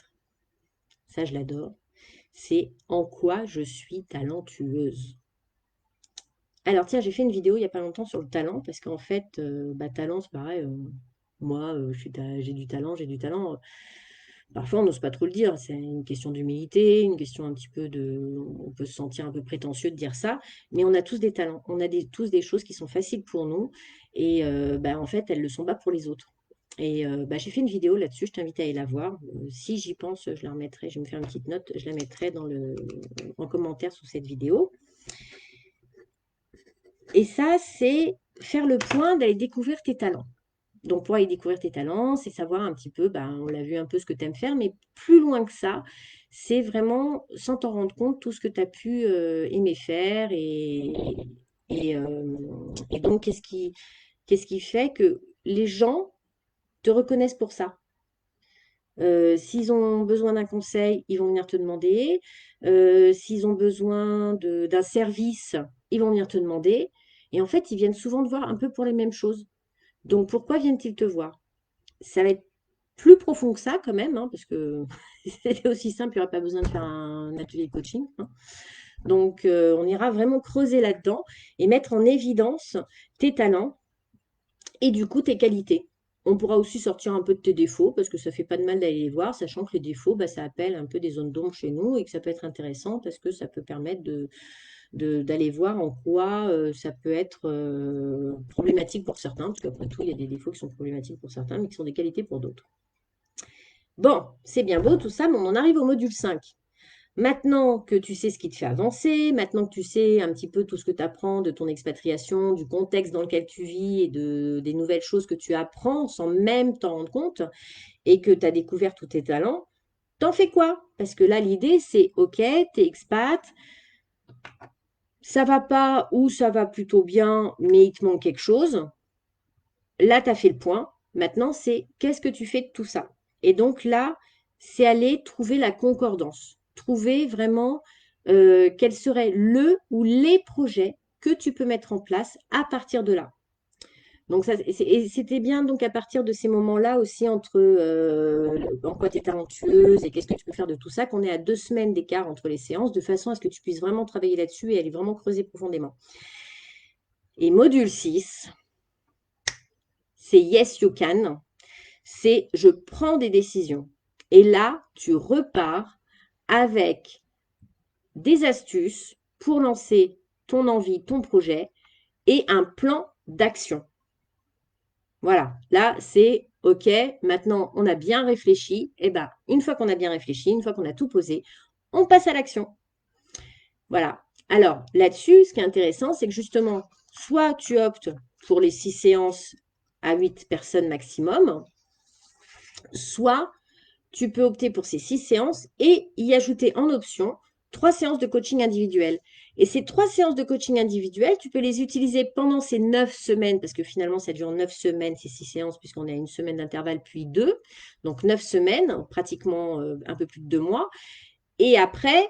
Ça, je l'adore. C'est en quoi je suis talentueuse. Alors, tiens, j'ai fait une vidéo il n'y a pas longtemps sur le talent, parce qu'en fait, talent, c'est pareil. Moi, j'ai du talent, j'ai du talent. Parfois, on n'ose pas trop le dire. C'est une question d'humilité, une question un petit peu de... On peut se sentir un peu prétentieux de dire ça, mais on a tous des talents. On a tous des choses qui sont faciles pour nous et en fait, elles ne le sont pas pour les autres. Et j'ai fait une vidéo là-dessus, je t'invite à aller la voir. Si j'y pense, je la remettrai, je vais me faire une petite note, je la mettrai en commentaire sous cette vidéo. Et ça, c'est faire le point d'aller découvrir tes talents. Donc, pour aller découvrir tes talents, c'est savoir un petit peu, on l'a vu un peu ce que tu aimes faire, mais plus loin que ça, c'est vraiment, sans t'en rendre compte, tout ce que tu as pu aimer faire. Et, euh, et donc, qu'est-ce qui fait que les gens te reconnaissent pour ça? S'ils ont besoin d'un conseil, ils vont venir te demander. S'ils ont besoin d'un service, ils vont venir te demander. Et en fait, ils viennent souvent te voir un peu pour les mêmes choses. Donc, pourquoi viennent-ils te voir? Ça va être plus profond que ça quand même, hein, parce que c'était aussi simple, il n'y aurait pas besoin de faire un atelier de coaching, hein. Donc, on ira vraiment creuser là-dedans et mettre en évidence tes talents et du coup tes qualités. On pourra aussi sortir un peu de tes défauts parce que ça ne fait pas de mal d'aller les voir, sachant que les défauts, ça appelle un peu des zones d'ombre chez nous et que ça peut être intéressant parce que ça peut permettre d'aller voir en quoi ça peut être problématique pour certains, parce qu'après tout, il y a des défauts qui sont problématiques pour certains, mais qui sont des qualités pour d'autres. Bon, c'est bien beau tout ça, mais on en arrive au module 5. Maintenant que tu sais ce qui te fait avancer, maintenant que tu sais un petit peu tout ce que tu apprends de ton expatriation, du contexte dans lequel tu vis et des nouvelles choses que tu apprends sans même t'en rendre compte et que tu as découvert tous tes talents, t'en fais quoi? Parce que là, l'idée, c'est OK, t'es expat, ça va pas ou ça va plutôt bien, mais il te manque quelque chose. Là, tu as fait le point. Maintenant, c'est qu'est-ce que tu fais de tout ça? Et donc là, c'est aller trouver la concordance. Trouver vraiment quel serait le ou les projets que tu peux mettre en place à partir de là. Donc ça, et c'était bien donc à partir de ces moments-là aussi entre en quoi tu es talentueuse et qu'est-ce que tu peux faire de tout ça, qu'on est à 2 semaines d'écart entre les séances, de façon à ce que tu puisses vraiment travailler là-dessus et aller vraiment creuser profondément. Et module 6, c'est Yes You Can. C'est je prends des décisions. Et là, tu repars avec des astuces pour lancer ton envie, ton projet et un plan d'action. Voilà, là, c'est OK, maintenant, on a bien réfléchi. Et bien, une fois qu'on a bien réfléchi, une fois qu'on a tout posé, on passe à l'action. Voilà. Alors, là-dessus, ce qui est intéressant, c'est que justement, soit tu optes pour les 6 séances à 8 personnes maximum, soit tu peux opter pour ces 6 séances et y ajouter en option 3 séances de coaching individuel. Et ces 3 séances de coaching individuel, tu peux les utiliser pendant ces 9 semaines, parce que finalement, ça dure 9 semaines, ces 6 séances, puisqu'on a une semaine d'intervalle, puis 2. Donc 9 semaines, pratiquement un peu plus de 2 mois. Et après,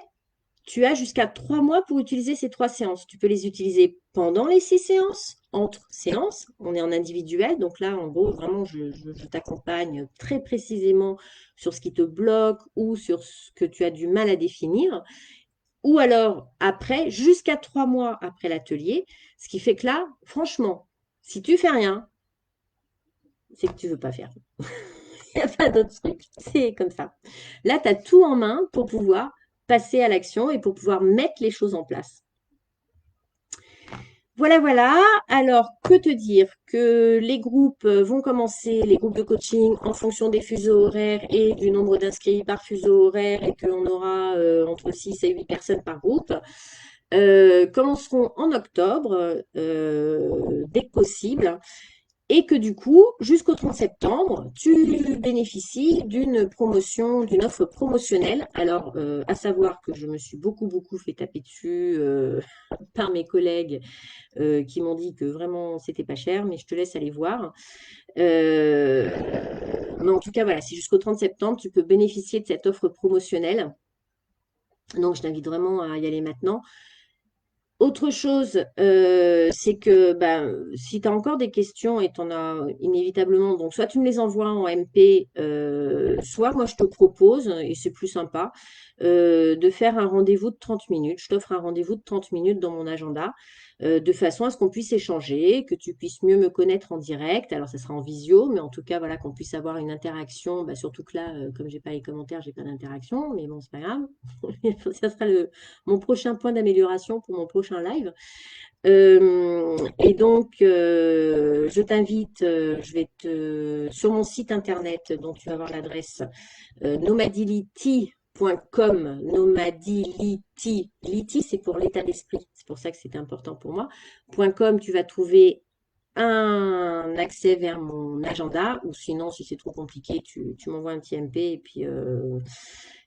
tu as jusqu'à 3 mois pour utiliser ces 3 séances. Tu peux les utiliser pendant les 6 séances, entre séances. On est en individuel, donc là, en gros, vraiment, je t'accompagne très précisément sur ce qui te bloque ou sur ce que tu as du mal à définir. Ou alors après, jusqu'à 3 mois après l'atelier. Ce qui fait que là, franchement, si tu fais rien, c'est que tu veux pas faire. Il n'y a pas d'autre truc. C'est comme ça. Là, tu as tout en main pour pouvoir passer à l'action et pour pouvoir mettre les choses en place. Voilà, voilà. Alors, que te dire? Que les groupes vont commencer, les groupes de coaching, en fonction des fuseaux horaires et du nombre d'inscrits par fuseau horaire, et qu'on aura entre 6 et 8 personnes par groupe, commenceront en octobre, dès que possible. Et que du coup, jusqu'au 30 septembre, tu bénéficies d'une promotion, d'une offre promotionnelle. Alors, à savoir que je me suis beaucoup fait taper dessus par mes collègues qui m'ont dit que vraiment c'était pas cher, mais je te laisse aller voir. Euh, mais en tout cas, voilà, c'est jusqu'au 30 septembre, tu peux bénéficier de cette offre promotionnelle. Donc, je t'invite vraiment à y aller maintenant. Autre chose, c'est que si tu as encore des questions et tu en as inévitablement, donc soit tu me les envoies en MP, soit moi je te propose, et c'est plus sympa, de faire un rendez-vous de 30 minutes. Je t'offre un rendez-vous de 30 minutes dans mon agenda, de façon à ce qu'on puisse échanger, que tu puisses mieux me connaître en direct. Alors ça sera en visio, mais en tout cas, voilà, qu'on puisse avoir une interaction, surtout que là, comme j'ai pas les commentaires, j'ai pas d'interaction, mais bon, c'est pas grave. Ça sera mon prochain point d'amélioration pour mon prochain live. Et donc, je t'invite, je vais sur mon site internet, dont tu vas avoir l'adresse nomadility.com, nomadility, lity c'est pour l'état d'esprit, c'est pour ça que c'est important pour moi. .com, tu vas trouver un accès vers mon agenda, ou sinon, si c'est trop compliqué, tu m'envoies un petit MP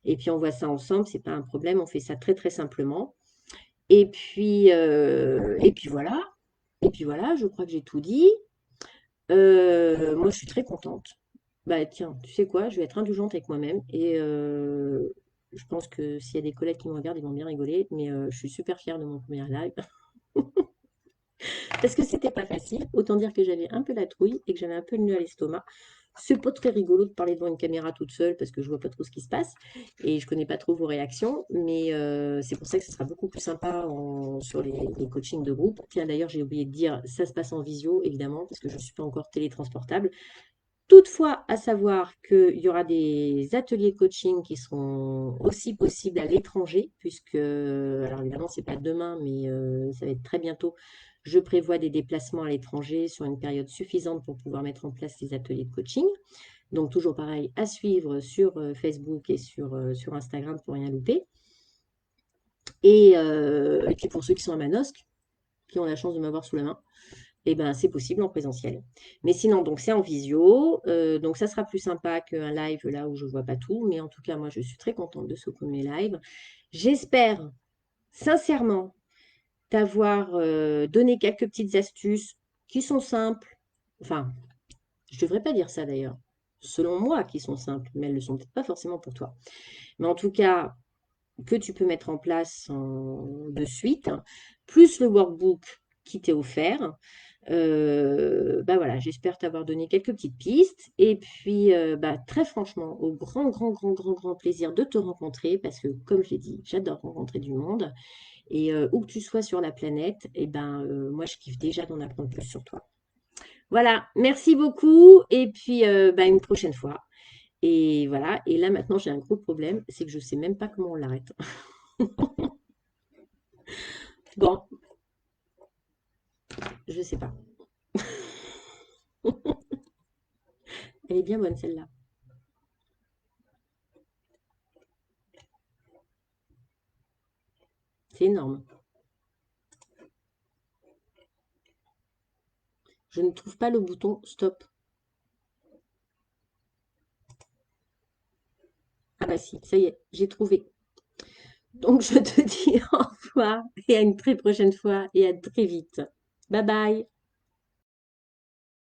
et puis on voit ça ensemble, c'est pas un problème, on fait ça très simplement. Et puis voilà. Et puis voilà, je crois que j'ai tout dit. Moi, je suis très contente. Bah tiens, tu sais quoi, je vais être indulgente avec moi-même et je pense que s'il y a des collègues qui me regardent, ils vont bien rigoler, mais je suis super fière de mon premier live parce que c'était pas facile. Autant dire que j'avais un peu la trouille et que j'avais un peu le nœud à l'estomac. C'est pas très rigolo de parler devant une caméra toute seule parce que je vois pas trop ce qui se passe et je connais pas trop vos réactions, mais c'est pour ça que ce sera beaucoup plus sympa sur les coachings de groupe. Tiens, d'ailleurs, j'ai oublié de dire, ça se passe en visio, évidemment, parce que je ne suis pas encore télétransportable. Toutefois, à savoir qu'il y aura des ateliers de coaching qui seront aussi possibles à l'étranger, puisque, alors évidemment, ce n'est pas demain, mais ça va être très bientôt. Je prévois des déplacements à l'étranger sur une période suffisante pour pouvoir mettre en place ces ateliers de coaching. Donc, toujours pareil, à suivre sur Facebook et sur Instagram pour rien louper. Et puis pour ceux qui sont à Manosque, qui ont la chance de m'avoir sous la main, eh ben, c'est possible en présentiel. Mais sinon, donc c'est en visio. Donc ça sera plus sympa qu'un live là où je ne vois pas tout. Mais en tout cas, moi, je suis très contente de ce premier live. J'espère sincèrement t'avoir donné quelques petites astuces qui sont simples. Enfin, je ne devrais pas dire ça d'ailleurs. Selon moi, qui sont simples, mais elles ne le sont peut-être pas forcément pour toi. Mais en tout cas, que tu peux mettre en place de suite, plus le workbook qui t'est offert. Bah voilà, j'espère t'avoir donné quelques petites pistes. Et puis, bah, très franchement, au grand, grand, grand, grand, grand plaisir de te rencontrer, parce que, comme je l'ai dit, j'adore rencontrer du monde. Et où que tu sois sur la planète, et ben, moi, je kiffe déjà d'en apprendre plus sur toi. Voilà, merci beaucoup. Et puis, bah, une prochaine fois. Et voilà, et là maintenant j'ai un gros problème, c'est que je ne sais même pas comment on l'arrête. Bon, je sais pas. Elle est bien bonne celle-là. C'est énorme. Je ne trouve pas le bouton stop. Ah bah si, ça y est, j'ai trouvé. Donc je te dis au revoir et à une très prochaine fois et à très vite. Bye bye.